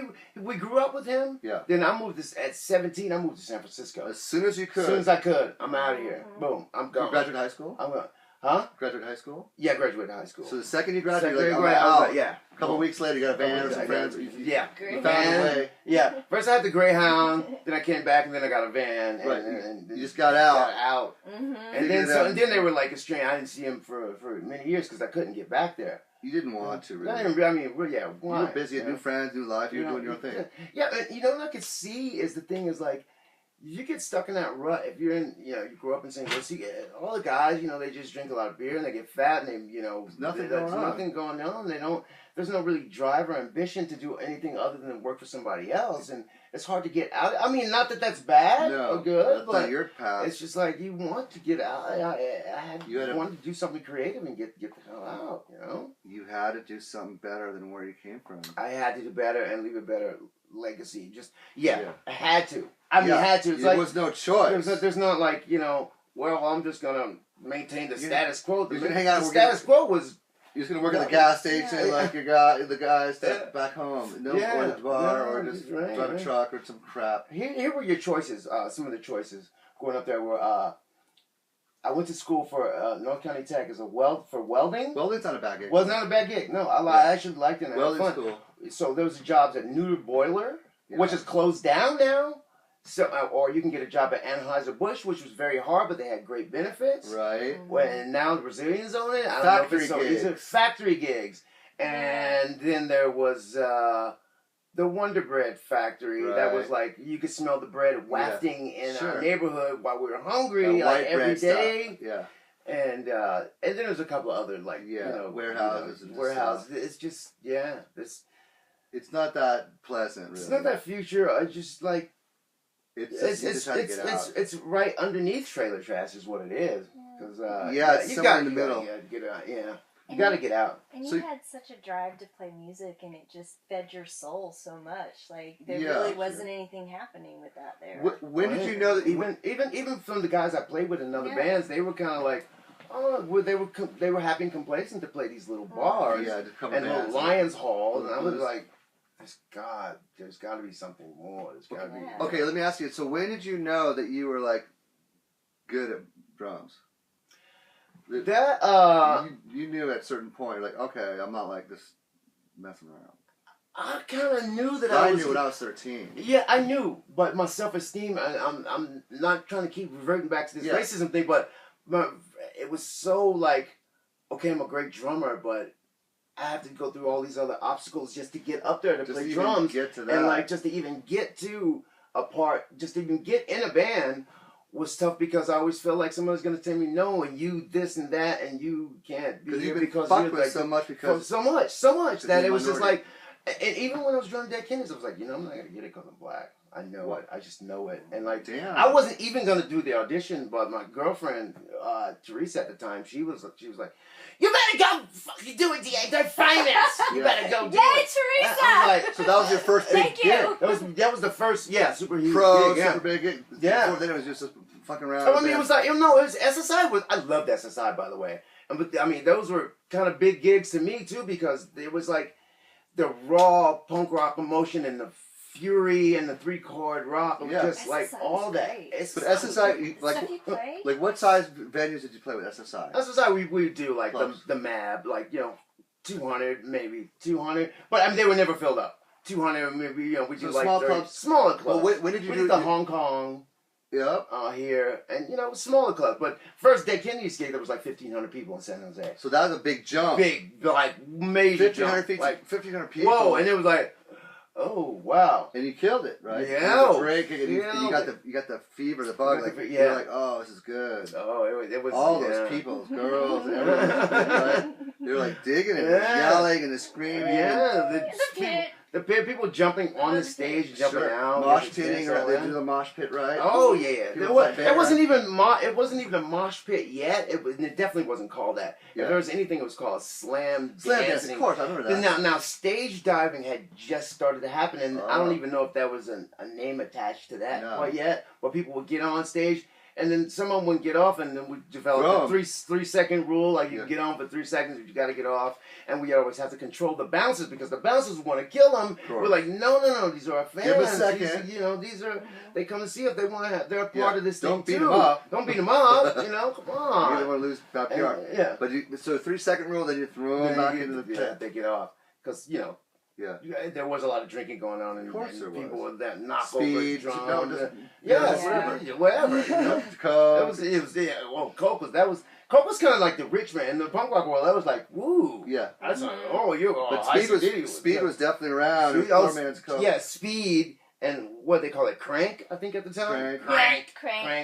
we grew up with him. Yeah. Then I moved at 17. I moved to San Francisco As soon as you could. As soon as I could, I'm out of here. Boom, I'm gone. You graduated high school? I'm going. Huh? Graduated high school? Yeah, graduated high school. So the second you graduated, yeah. A couple weeks later, you got a van or some friends. Yeah. You found a way. Yeah. First I had the Greyhound, then I came back, and then I got a van. And you just got out. Mm-hmm. And then they were like estranged. I didn't see him for many years because I couldn't get back there. You didn't want to, really. I mean, yeah. Why? You were busy, new friends, new life. You were doing your own thing. Yeah, and what I could see is the thing is like, you get stuck in that rut if you're in, you grew up in St. Louis. All the guys, they just drink a lot of beer and they get fat and there's nothing going on. There's no really drive or ambition to do anything other than work for somebody else, and it's hard to get out. I mean, not that that's bad or good, but your path. It's just like you want to get out. I wanted to do something creative and get the hell out. You had to do something better than where you came from. I had to do better and leave a better legacy. I had to. I had to. There was no choice. There's not like, well, I'm just going to maintain the status quo. You're gonna hang out. The status quo was You're just gonna work at the gas station like the guys back home. No, or the bar, or just drive a truck or some crap. Here were your choices. Some of the choices going up there were. I went to school for North County Tech as for welding. Welding's not a bad gig. Well, it's not a bad gig. No, I actually liked it. Welding's cool. So there was jobs at Neuter Boiler, which is closed down now. So, or you can get a job at Anheuser-Busch, which was very hard, but they had great benefits. Right. And now the Brazilians own it. I don't Factory know if it's these are factory gigs. And then there was the Wonder Bread factory that was like, you could smell the bread wafting in our neighborhood while we were hungry, like every day. Yeah. And then there's a couple of other warehouses. Warehouses. It's just it's not that pleasant. Really. It's not that future. I just like. It's right underneath trailer trash is what it is. Cause, it's somewhere in the middle. Get out. Yeah, you got to get out. And you had such a drive to play music, and it just fed your soul so much. Like there really wasn't anything happening with that there. When did you know that even from the guys I played with in other bands, they were kind of like, they were happy and complacent to play these little bars and little Lions Halls, and I was like. There's got to be something more. There's got to be. Okay, let me ask you. So when did you know that you were like good at drums? That you knew at a certain point, like, okay, I'm not like this messing around. I kind of knew that I knew when I was 13. Yeah, I knew, but my self-esteem. I'm not trying to keep reverting back to this racism thing, but it was so like, okay, I'm a great drummer, but. I have to go through all these other obstacles just to get up there to play drums, get to that. And like just to even get to a part, just to even get in a band was tough because I always felt like someone's gonna tell me no, and you this and that, and you can't be here because you're like so much that it was just like, and even when I was drumming Dead Kennedys, I was like, I'm not gonna get it because I'm black. I know it. I just know it. And like, I wasn't even gonna do the audition, but my girlfriend, Teresa at the time, she was like, you better go fucking do it, DA. They're famous. You better go do it. Yay, Teresa! I was like, so that was your first big gig. That was the first, super huge gig. Super big gig. Yeah. Before then it was just fucking around. I mean, it was like, it was SSI. I loved SSI, by the way. But I mean, those were kind of big gigs to me too because it was like the raw punk rock emotion and the fury and the 3-chord rock. It was just like all that. But SSI, like what size venues did you play with SSI? SSI, we would do like the MAB, like 200, maybe 200. But I mean, they were never filled up. 200, maybe we do like smaller clubs. Well, when did you do the Hong Kong? Yep. Here and smaller clubs. But first Dead Kennedys gig, there was like 1,500 people in San Jose. So that was a big jump. Big, like major 1,500 jump. Like 1,500 people. Whoa! And it was like. Oh wow! And you killed it, right? Yeah. Break, and you got the fever, the bug. Like you're like, oh, this is good. Oh, it was all those people, girls, and everyone. Right? They were like digging it, yelling and screaming. Yeah, the people jumping on the stage, jumping out, mosh pitting, or they do the mosh pit, right? Oh yeah, it wasn't even a mosh pit yet. It definitely wasn't called that. Yeah. If there was anything, it was called slam dancing. Of course, I remember that. Now stage diving had just started to happen, and I don't even know if there was a name attached to that quite yet. Where people would get on stage. And then someone would get off, and then we developed a 3-second rule. Like you can get on for 3 seconds, but you got to get off. And we always have to control the bouncers because the bouncers want to kill them. We're like, no, these are our fans. Give them a second. These are they come to see if they want to have. They're a part of this thing Don't beat too. them up. Don't beat them up. Come on. You don't want to lose bad PR. Yeah. But so 3-second rule, then you throw them back into the pit. Yeah, they get off because Yeah. There was a lot of drinking going on, and people with that knock Speed, over drums. Whatever. Coke. Coke was kind of like the rich man in the punk rock world. That was like, woo. Yeah. That's like, but Speed was definitely around. Poor man's Coke. Yeah, Speed and what they call it, Crank, I think at the time. Crank.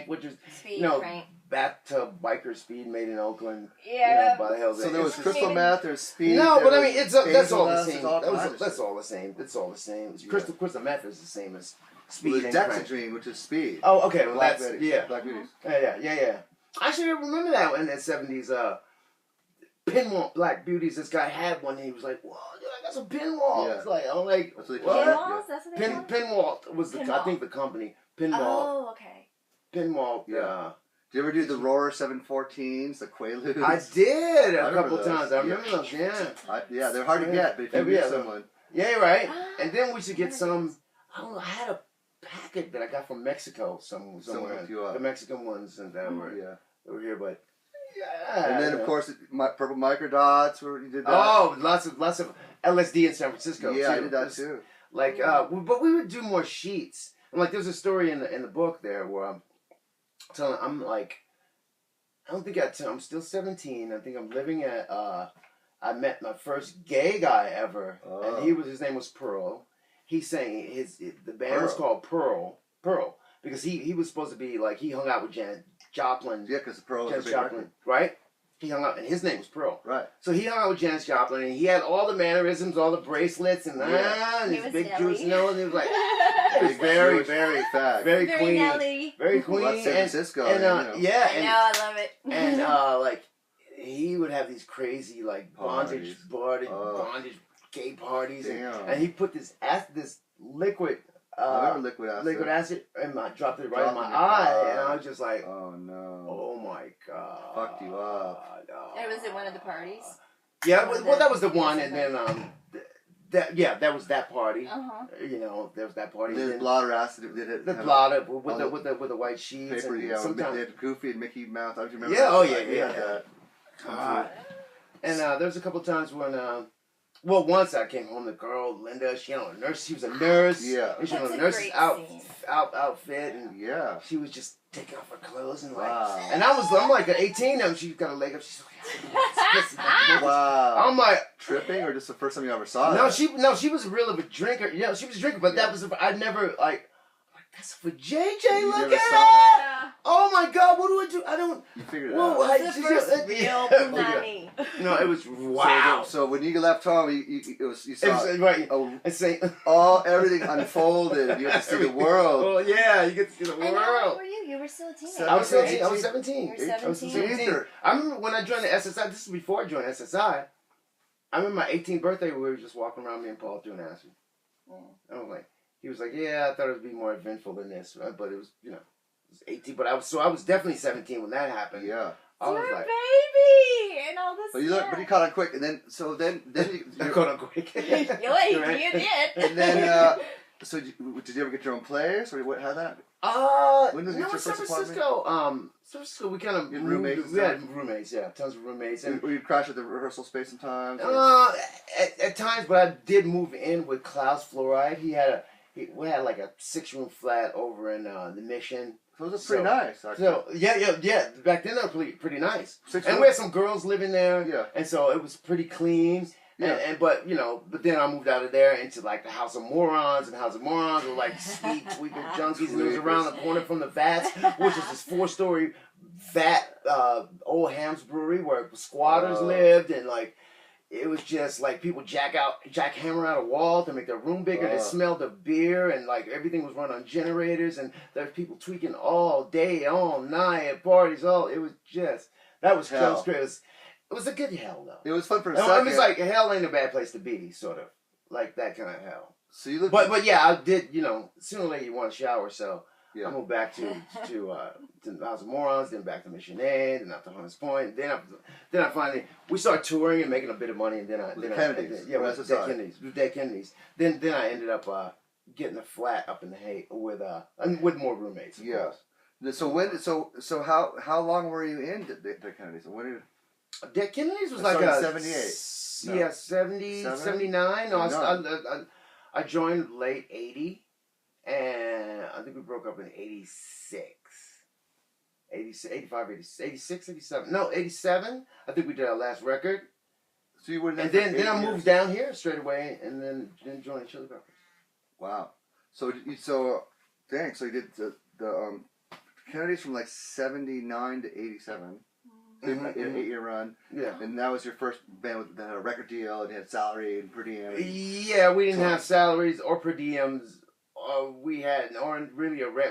Which is Speed, Crank. Bathtub biker Speed made in Oakland. Yeah. By the hell. So there was crystal meth, there's Speed. No, but I mean, that's all the same. That's all the same. It's all the same. Crystal meth is the same as Speed. Well, there's Dexedrine, which is Speed. Oh, okay. Well, Black that's Beauty. Black Beauties. Yeah. Actually, I remember that in the 70s. Pinwall Black Beauties. This guy had one. And he was like, "Whoa, dude, I got some pinwall." Yeah. It's like, I'm like, that's what Pinwalls? That's what they call Pinwall was I think the company. Pinwall. Oh, okay. Pinwall. Yeah. you ever do the Roar 714s, the Quaaludes? I did a I couple remember times. I those. remember those. Yeah. Yeah, they're hard to get, but if you meet someone. Yeah, you're right. And then we should get some. I don't know. I had a packet that I got from Mexico somewhere. The Mexican ones and that were here, but yeah. And then of course purple microdots. Where you did that. Oh, lots of LSD in San Francisco. Yeah, too. I did that too. Like, but we would do more sheets. And like, there's a story in the book there where I'm like, I don't think I'm still 17. I think I'm living at. I met my first gay guy ever, and his name was Pearl. He sang the band was called Pearl, because he was supposed to be like, he hung out with Janis Joplin. Yeah, because Pearl was a big Joplin, right? He hung out, and his name was Pearl. Right. So he hung out with Janis Joplin, and he had all the mannerisms, all the bracelets, and his big juice nose, and he was like, he was very, very fat, very queeny, Nelly. very queeny, well, San Francisco, and yeah, I know, I love it. and like he would have these crazy like bondage gay parties, and he put this liquid. I remember liquid acid. And I dropped it right in my eye, and I was just like, oh no, oh my god, fucked you up. And was it one of the parties? Yeah, well, that was the one, and then that was that party. You know, there was that party. The blotter acid did it. The blotter with the white sheets. Paper, and yeah. sometimes They had Goofy and Mickey Mouse. I don't remember. Yeah, that. yeah. That. God. And there's a couple times when, once I came home, the girl Linda, she had on a nurse. She was a nurse. Yeah. And she had That's a a nurse's great outfit, and Yeah. she was just taking off her clothes and like, Wow. and I'm like 18, and she's got a leg up. She's like, Wow. I'm like Tripping, or just the first time you ever saw no, that? she was a real of a drinker. Yeah, she was a drinker, but that was I never like. That's for JJ. You Look never at saw that! Oh my God! What do I do? I don't. You figured it Whoa! out. It's the first real punani. No, it was wow. So when you left home, you saw right. everything unfolded. You had to see the world. Oh yeah, you get to see the And how old world. were you? You were still a teenager. I was 17. right? I was 17. You were I was 17. 17. I remember when I joined the SSI. This is before I joined SSI. I remember my 18th birthday. We were just walking around, me and Paul, doing acid. I was like, he was like, yeah, I thought it would be more eventful than this, right? But it was, it was 18. But I was definitely 17 when that happened. Yeah. I was You're like, a baby and all this. But you caught on quick, and then I caught on quick. You did. And then so did you ever get your own place, or what? How that? When did you get your San first Francisco, San Francisco, we kind of roommates. We had roommates, yeah, tons of roommates. And We'd crash at the rehearsal space sometimes. At times, but I did move in with Klaus Fluoride. We had like a 6-room flat over in the Mission. So it was pretty nice. Actually. So yeah. Back then, they were pretty nice. 6 and rooms? we had some girls living there. Yeah. And so it was pretty clean. Yeah. But then I moved out of there into like the House of Morons, and House of Morons were like sweet tweaker junkies, and it was around the corner from the Vats, which is this 4-story vat, old Hams brewery where squatters lived, and like it was just like people jackhammer out a wall to make their room bigger. They smelled of beer, and like everything was run on generators, and there's people tweaking all day, all night at parties. That was crazy. It was a good hell, though. It was fun for a second. It was like, hell ain't a bad place to be, sort of. Like that kind of hell. So you look. But yeah, I did, sooner or later you want to shower, so Yeah. I moved back to the House of Morons, then back to Mission A, then up to Hunters Point. Then I finally, we started touring and making a bit of money, and then I, With then the I, Kennedys. yeah, With with SSI. Dead Kennedys. Then I ended up getting a flat up in the hay with more roommates. Of Yeah. course. So how long were you in the Kennedys? When did Dead Kennedys was I like started a 78. Yeah, No. 70, 7? 79. No, 79. I joined late 80, and I think we broke up in 86. 85, 86, 87. No, 87. I think we did our last record. So you were there And for then 8 I years. moved down here straight away, and then joined Chili Peppers. Wow. So you did the Kennedys from like 79 to 87. So you had an 8-year run. Yeah. And that was your first band that had a record deal and had salary and per diem. Yeah, we didn't have salaries or per diems. We had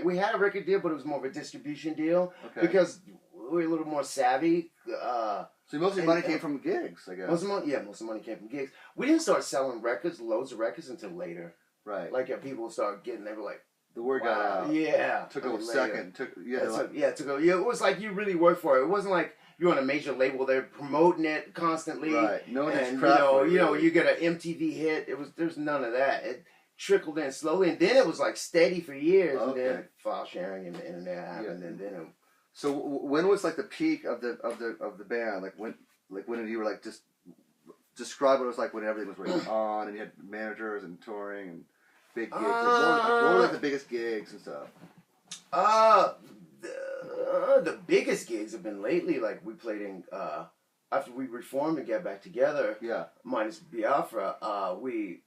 we had a record deal, but it was more of a distribution deal because we were a little more savvy. So most of your money came from gigs, I guess. Most of the money came from gigs. We didn't start selling loads of records until later. Right. Like people started getting, they were like, The word got out. Yeah. Took a second. It was like you really worked for it. It wasn't like you're on a major label. They're promoting it constantly. Right. No one's and crap. you get an MTV hit. There's none of that. It trickled in slowly, and then it was like steady for years. Okay. And then file sharing and the internet happened, and then. So when was like the peak of the band? Like when you were like just describe what it was like when everything was really on and you had managers and touring and big gigs. What were like the biggest gigs and stuff? The biggest gigs have been lately. Like we played in after we reformed and got back together. Yeah. Minus Biafra, we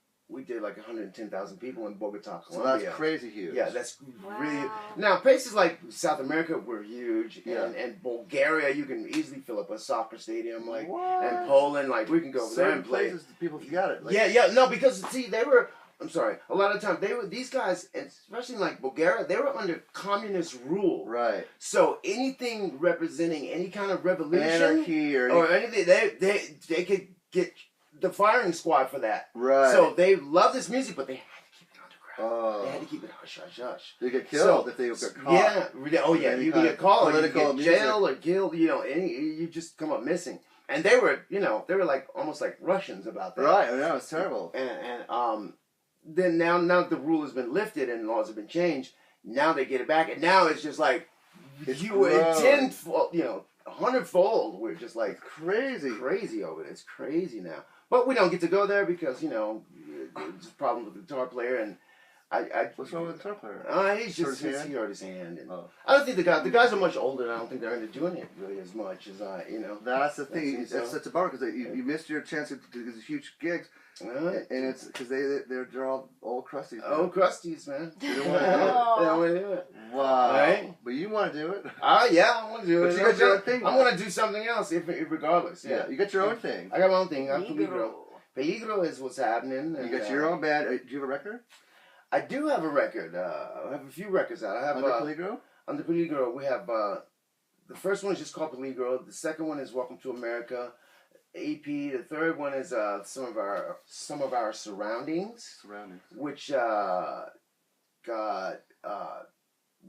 did like 110,000 people in Bogota, Colombia. So that's crazy huge. Yeah, that's really. Now places like South America were huge, and Bulgaria you can easily fill up a soccer stadium, like, and Poland, like we can go over there and play. Places people forget it. Like, No, because see they were. I'm sorry. A lot of times these guys, especially in like Bulgaria, they were under communist rule. Right. So anything representing any kind of revolution, anarchy or anything, they could get the firing squad for that. Right. So they love this music, but they had to keep it underground. Oh. They had to keep it hush, hush, hush. They get killed if they get caught. Yeah. Oh yeah. You can get caught, or you get jailed or killed. You just come up missing. And they were like almost like Russians about that. Right. Yeah, it's terrible. And then now the rule has been lifted and laws have been changed. Now they get it back, and now it's just like tenfold, 100-fold. We're just like crazy over it. It's crazy now. But we don't get to go there because there's a problem with the guitar player, and what's wrong with the guitar player? He hurt his hand. And oh. I don't think the guys are much older, and I don't think they're into doing it really as much as That's the thing. It's such a bummer because you missed your chance to do these huge gigs. And it's because they're all old crusties. Man. Old crusties, man. They don't want to do it. Wow. Right? But you want to do it. Yeah, I want to do it. But you got your own thing. I'm going to do something else, if regardless. Yeah, you got your own thing. I got my own thing. I'm Peligro is what's happening. You got your own band. Do you have a record? I do have a record. I have a few records out. I have Under Peligro? Under Peligro, we have the first one is just called Peligro. The second one is Welcome to America EP. The third one is some of our surroundings, which got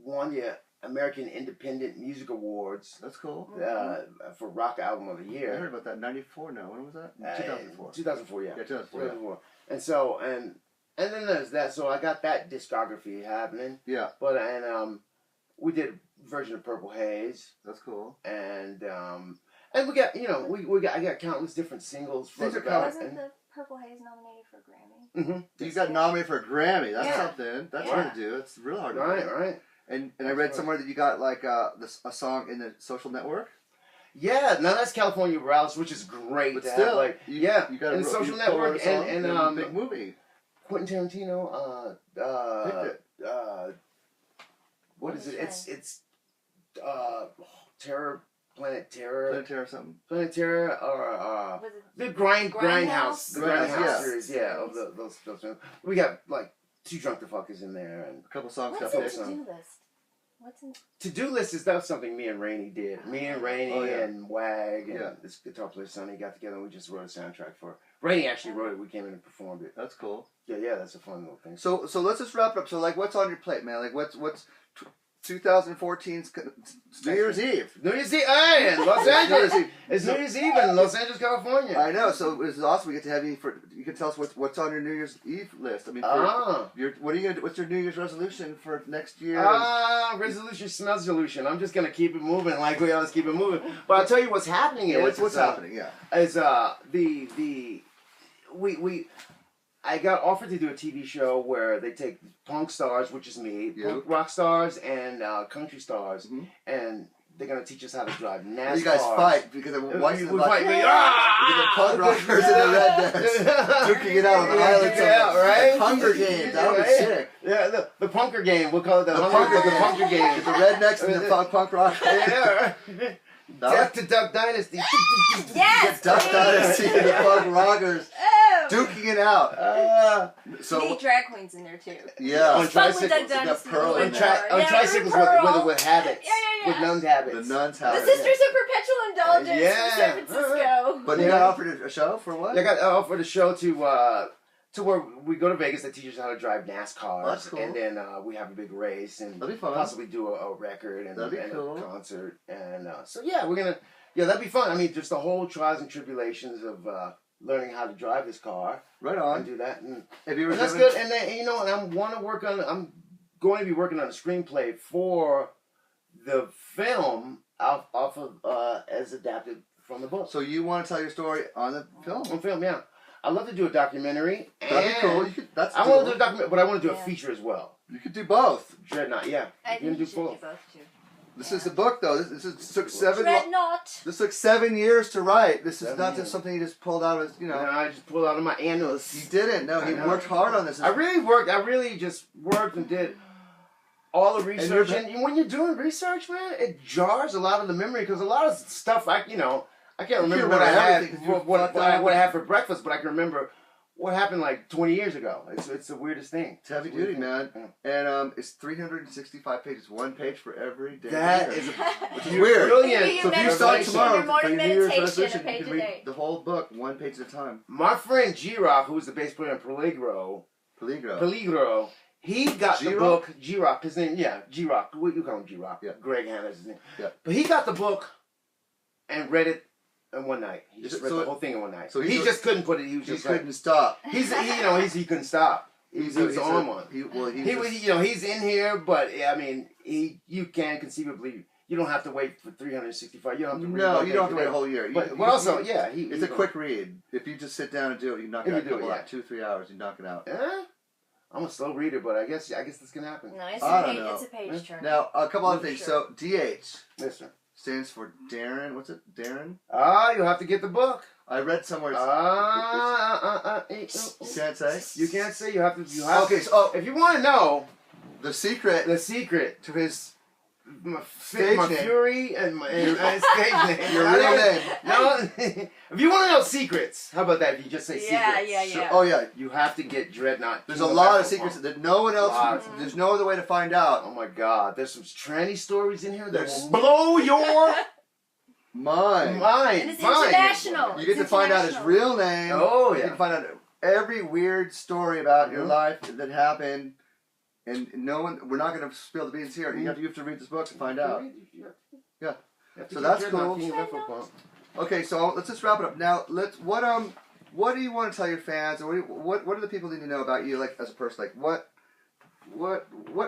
won the American Independent Music Awards. That's cool. For Rock Album of the Year. I heard about that. 94. No, when was that? 2004. 2004. Yeah. Yeah, 2004. And so and then there's that. So I got that discography happening. Yeah. But we did a version of Purple Haze. That's cool. And we got I got countless different singles. Wasn't the Purple Haze nominated for a Grammy? Mm-hmm. You got nominated for a Grammy. That's something. That's hard to do. It's real hard to do. Right. And I read somewhere that you got like a song in the Social Network. Yeah, now that's California Rouse, which is great. But to still, have, you got in Social Network and big movie. Quentin Tarantino. What is it? It's Terror. Planet Terror something. Planet Terror or the Grindhouse. The Grindhouse series, of those films. We got like Too Drunk to Fuckers in there and a couple songs. What's the to-do list? To-do list is that's something me and Rainey did. Me and Rainey and Wag and this guitar player Sonny got together and we just wrote a soundtrack for it. Rainey actually wrote it. We came in and performed it. That's cool. Yeah, that's a fun little thing. So let's just wrap it up. So like, what's on your plate, man? Like, what's 2014's New Year's Eve. New Year's Eve, hey, in Los Angeles. It's New Year's Eve in Los Angeles, California. I know. So it's awesome. We get to have you you can tell us what's on your New Year's Eve list. I mean, what are you gonna do? What's your New Year's resolution for next year? Resolution smells solution. I'm just gonna keep it moving like we always keep it moving. But I'll tell you what's happening is what's happening. Yeah, is I got offered to do a TV show where they take punk stars, which is me, punk rock stars, and country stars, and they're gonna teach us how to drive NASCAR. You guys fight because once we fight. The punk rockers and the rednecks duking it out on the island. Right? Hunger Games. That would be sick. Yeah, the punker game. We'll call it the punker game. The rednecks and the punk rockers. Yeah. Death to Duck Dynasty. Yes! Duck Dynasty and the punk rockers. Duking it out. So you need drag queens in there too. Yeah. On tricycles. On tricycles with habits. Yeah. With nuns habits. The nuns habits. The Sisters of Perpetual Indulgence from San Francisco. But you got offered a show for what? I got offered a show to to where we go to Vegas. They teach us how to drive NASCARs, That's cool. and then we have a big race and That'd be fun. possibly do a record and, That'd be and cool. a concert. And so yeah, we're gonna that'd be fun. I mean, just the whole trials and tribulations of learning how to drive this car Right and on. do that. And Have you ever that's driven- good. And then and I'm going to be working on a screenplay for the film off of as adapted from the book. So you want to tell your story on the film? On film, yeah. I'd love to do a documentary. That'd be and cool. You could, that's I want to doable. do a documentary, but I want to do a Yeah. feature as well. You could do both. Dreadnought, yeah. I You think can you should do both. both too. This is the book, though. This took seven. Dreadnought. This took 7 years to write. This is 7 not years. just something he just pulled out of, And I just pulled out of my annals. He didn't. No, he I know. worked hard on this. I really just worked and did all the research. And when you're doing research, man, it jars a lot of the memory because a lot of stuff I can't remember what I had everything 'cause you what fucked I up. what I had for breakfast, but I can remember what happened like 20 years ago. It's the weirdest thing. It's heavy It's the duty, weirdest man. thing. And it's 365 pages, one page for every day. That of the is year. a Which is weird. brilliant. Maybe So if you meditation, start your tomorrow morning for your New Year's meditation, resolution, a page you a can read day. the whole book, one page at a time. My friend G-Rock, who was the bass player in Peligro, he got the G-Rock? book. G-Rock, his name, yeah, G-Rock. What you call him, G-Rock? Yeah. Greg Hanna's his name. Yeah. But he got the book and read it in one night. He just So- read so the it- whole thing in one night. so he he's- just couldn't put it. He was He just like, couldn't stop. he couldn't stop. He was on one. He He was, he's in here, but I mean, you can conceivably. You don't have to wait for 365. You don't have to. No, read you don't have to wait a one whole year. page But, You- but also, yeah, It's a quick read. If you just sit down and do it, you knock If it you out do it, in yeah. 2-3 hours. You knock it out. I'm a slow reader, but I guess this can happen. No, it's I a don't page, know. it's a page turner. Now, a couple other For things. sure. So, DH Listen. stands for Darren. What's it? Darren? You have to get the book. I read somewhere. You You can't say? You can't say. You have to. You have Okay, to. so If you want to know the secret the secret to his my Stage name. fury and my stage name. Your real name. No, if you want to know secrets, how about that? If you just say Yeah, secrets. yeah, So- yeah. oh, yeah. You have to get Dreadnought. There's King a lot of Echo secrets Punk. that no one else. Lots. There's no other way to find out. Oh my God! There's some tranny stories in here that There's- will blow your Mine. mind. And it's Mind. international. You get to find out his real name. Oh You yeah. can find out every weird story about your Mhm. life that happened. And no one, we're not going to spill the beans here. You have to read this book to find out. Yeah. So that's cool. Okay, so let's just wrap it up. Now, what do you want to tell your fans, or what do the people need to know about you, like as a person? Like what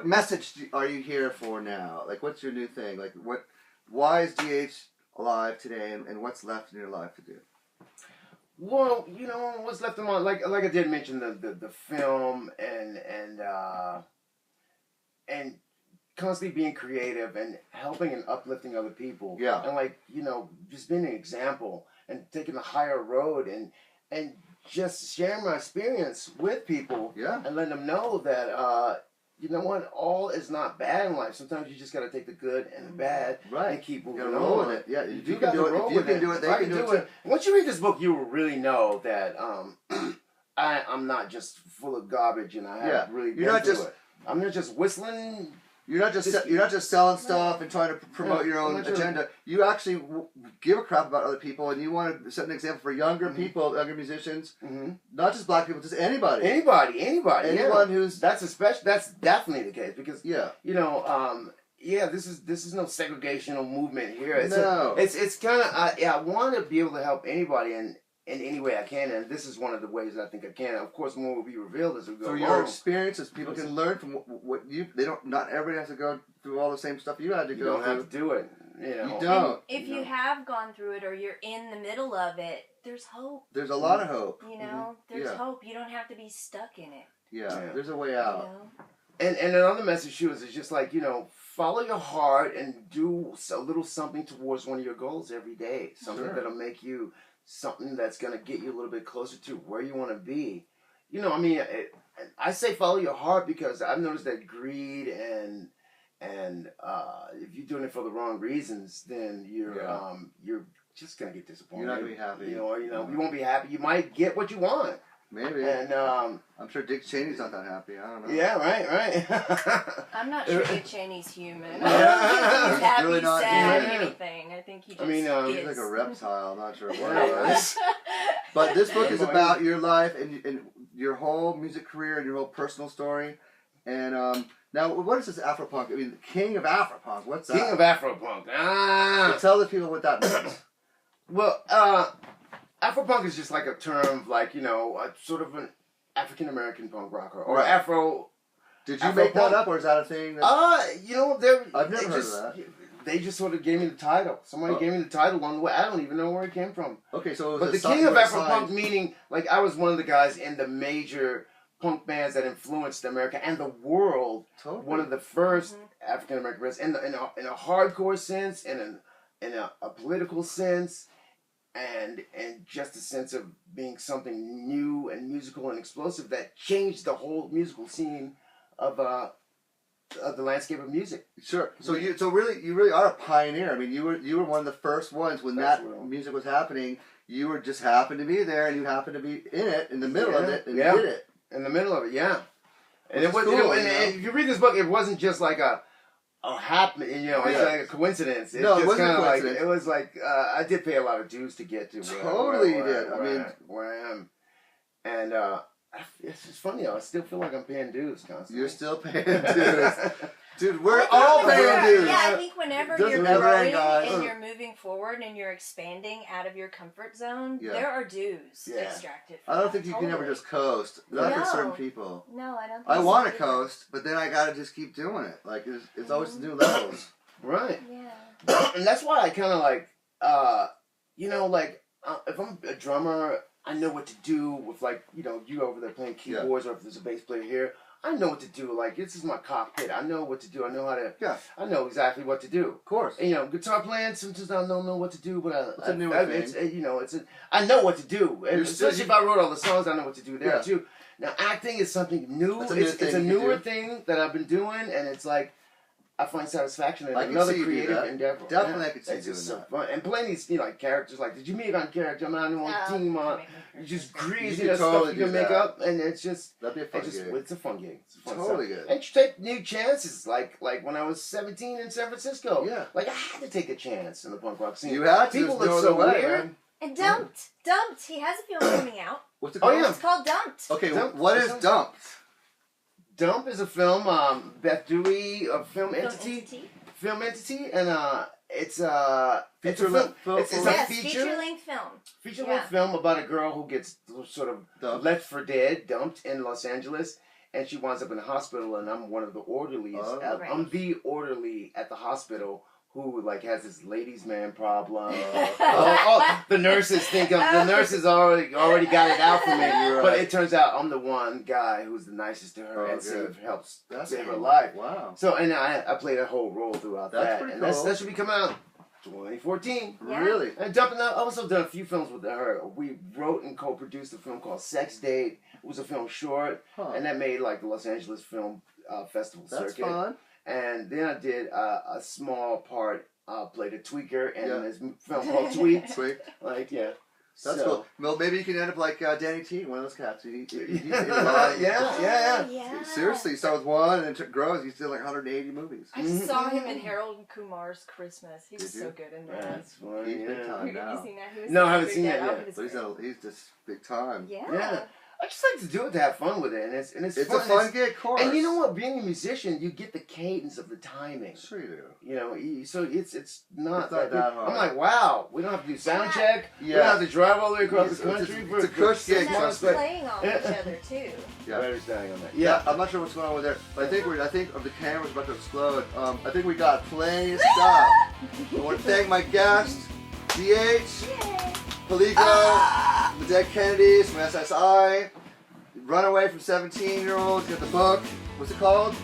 message are you here for now? Like, what's your new thing? Like, why is DH alive today, and what's left in your life to do? Well, what's left in my like I did mention the film and constantly being creative and helping and uplifting other people. Yeah. And just being an example and taking the higher road and just sharing my experience with people. Yeah. And letting them know that you know what, all is not bad in life. Sometimes you just got to take the good and the bad Right. and keep You moving gotta roll on. with it. Yeah, You if you do can got do to it, roll if you with can it. do it, they If I can do it too. Once you read this book, you will really know that I'm not just full of garbage, and I have Yeah. really. You're been not through just- it. I'm not just whistling. You're not just selling stuff and trying to promote your own I'm not just- agenda. You actually give a crap about other people, and you want to set an example for younger Mhm. people, younger musicians, Mm-hmm. not just black people, just anybody. Anybody. Anyone who's That's That's definitely the case because yeah. this is no segregational movement here. No. It's kind of I want to be able to help anybody in any way I can, and this is one of the ways I think I can. Of course, more will be revealed as we go Through along. your experiences, people can learn from what you. They don't. Not everybody has to go through all the same stuff you had to You go don't through. have to do it. You And don't. if you have gone through it or you're in the middle of it, there's hope. There's a lot of hope. You know, there's Yeah. hope. You don't have to be stuck in it. Yeah. Yeah. There's a way You out. know? And another message too is just like, follow your heart and do a little something towards one of your goals every day. Something Sure. that'll make you something that's going to get you a little bit closer to where you want to be. I say follow your heart because I've noticed that greed and if you're doing it for the wrong reasons, then you're just going to get disappointed. You're not gonna be happy. You won't be happy. You might get what you want. Maybe. And I'm sure Dick Cheney's not that happy. I don't know. yeah, right. I'm not sure Dick Cheney's human. I Yeah. don't think he's happy, Really not sad, human. anything. I think he just He's is. like a reptile. I'm not sure what Yeah. it was. But this book is Boy. about your life, and your whole music career and your whole personal story. And now, what is this Afropunk? I mean, the king of Afropunk. What's that? King of Afropunk. So tell the people what that means. Well, Afropunk is just like a term, like, you know, a sort of an African American punk rocker or Right. Afro. Did you make that up, or is that a thing? You know, I've never heard of that. They just sort of gave me the title. Somebody gave me the title on the way. I don't even know where it came from. Okay, so it was But the king of Afropunk, meaning, like, I was one of the guys in the major punk bands that influenced America and the world. Totally. One of the first African American bands in a hardcore sense, in a political sense, and just a sense of being something new and musical and explosive that changed the whole musical scene of the landscape of music. Sure. So you really are a pioneer. I mean, you were one of the first ones when that music was happening. You were just happened to be there, and you happened to be in it, in the middle of it, and did it. In the middle of it, yeah. And Which it was, is cool, and if you read this book, it wasn't just like a happen, you know, it's like a coincidence. It's No, it just wasn't kind a of like, coincidence. it was like, I did pay a lot of dues to get to Totally you did. where I am. And it's just funny, I still feel like I'm paying dues constantly. You're still paying dues. Dude, we're all paying dues. Yeah, I think whenever Doesn't you're never end, growing guys. and you're moving forward and you're expanding out of your comfort zone, there are dues extracted from I don't that. think you can ever just coast. Not for certain people. No, I don't think I so want to either. coast, but then I gotta just keep doing it. Like, it's always new levels. Right. Yeah. And that's why I kind of like, you know, like, if I'm a drummer, I know what to do with, like, you know, you over there playing keyboards, or if there's a bass player here, I know what to do. Like, this is my cockpit. I know what to do. I know how to. Yeah. I know exactly what to do. Of course. And, you know, guitar playing, sometimes I don't know what to do, but It's a newer thing. it's, you know, I know what to do. And especially if I wrote all the songs, I know what to do there too. Now, acting is something new. It's It's a newer thing that I've been doing, and it's like, I find satisfaction in another creative endeavor. Definitely, I could see it's just doing so fun. And playing these, you know, like characters, like, did you make on character? I'm on team on. You just crazy You could stuff totally you can do make that. up, and it's just, That'd be a fun gig. it's a fun gig. It's fun Totally stuff. good. And you take new chances, like when I was 17 in San Francisco. Yeah. Like, I had to take a chance in the punk rock scene. You had to. People There's look no so other way, weird. man. And Dumped. He has a film coming out. What's it Oh, called? yeah. It's called Dumped. Okay, Dumped. what is Dumped? Dump is a film, Beth Dewey, a film entity, and it's a Feature-length film? It's a Yes, feature feature-length film. feature-length film about a girl who gets sort of Dumped. left for dead, dumped in Los Angeles, and she winds up in a hospital. And I'm one of the orderlies. Oh. I'm the orderly at the hospital who like has this ladies' man problem. The nurses think the nurses already got it out for me, Right. but it turns out I'm the one guy who's the nicest to her and helps save her life. Wow. So, and I played a whole role throughout That's that. pretty And cool. that should be coming out 2014. Yeah. Really? And Dumping, I also done a few films with her. We wrote and co-produced a film called Sex Date. It was a film short, and that made like the Los Angeles Film Festival That's circuit. fun. And then I did a small part, played a tweaker in this film called Tweet. Sweet. Like, yeah. That's So- cool. Well, maybe you can end up like Danny T, one of those cats. He Yeah. Seriously, you start with one and it grows. He's did like 180 movies. I saw him in Harold and Kumar's Christmas. He was Did so you? good in that. That's funny. He's big time Have you now. seen that? He was No, I so haven't big seen that. that Oh, yet. he was But great. he's just big time. Yeah. I just like to do it to have fun with it, and it's It's fun. a fun gig, of course. And you know what? Being a musician, you get the cadence of the timing. Sure you do. You know, so it's not that hard. I'm like, wow, we don't have to do sound check. We Yeah. don't have to drive all the way across the It's country. a cush gig, And they're trust me. playing on each other too. Yeah. Better standing on that. Yeah, I'm not sure what's going on with there, but I think the camera's about to explode. I think we got plenty of stuff. I want to thank my guest, DH, Peligro, the Dead Kennedys from SSI, Runaway from 17-year-olds. Got the book. What's it called?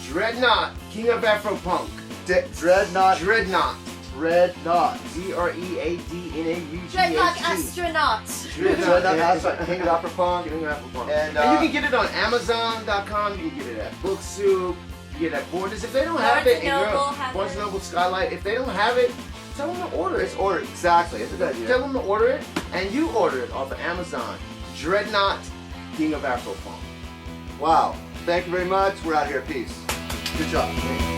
Dreadnought, King of Afropunk. Dreadnought. Dreadnought. Dreadnought. DreadNaugUG. Dreadlock astronaut. Dreadnought. That's right. King of Afropunk. King of Afropunk. And you can get it on Amazon.com. You can get it at BookSoup. You get it at Borders. If they don't have Barnes it, and Noble have Barnes it. and Noble, Skylight. If they don't have it, tell them to order it's it. ordered. Exactly. It's a good idea. Tell them to order it, and you order it off of Amazon. Dreadnought, King of Afropunk. Wow. Thank you very much. We're out here. Peace. Good job.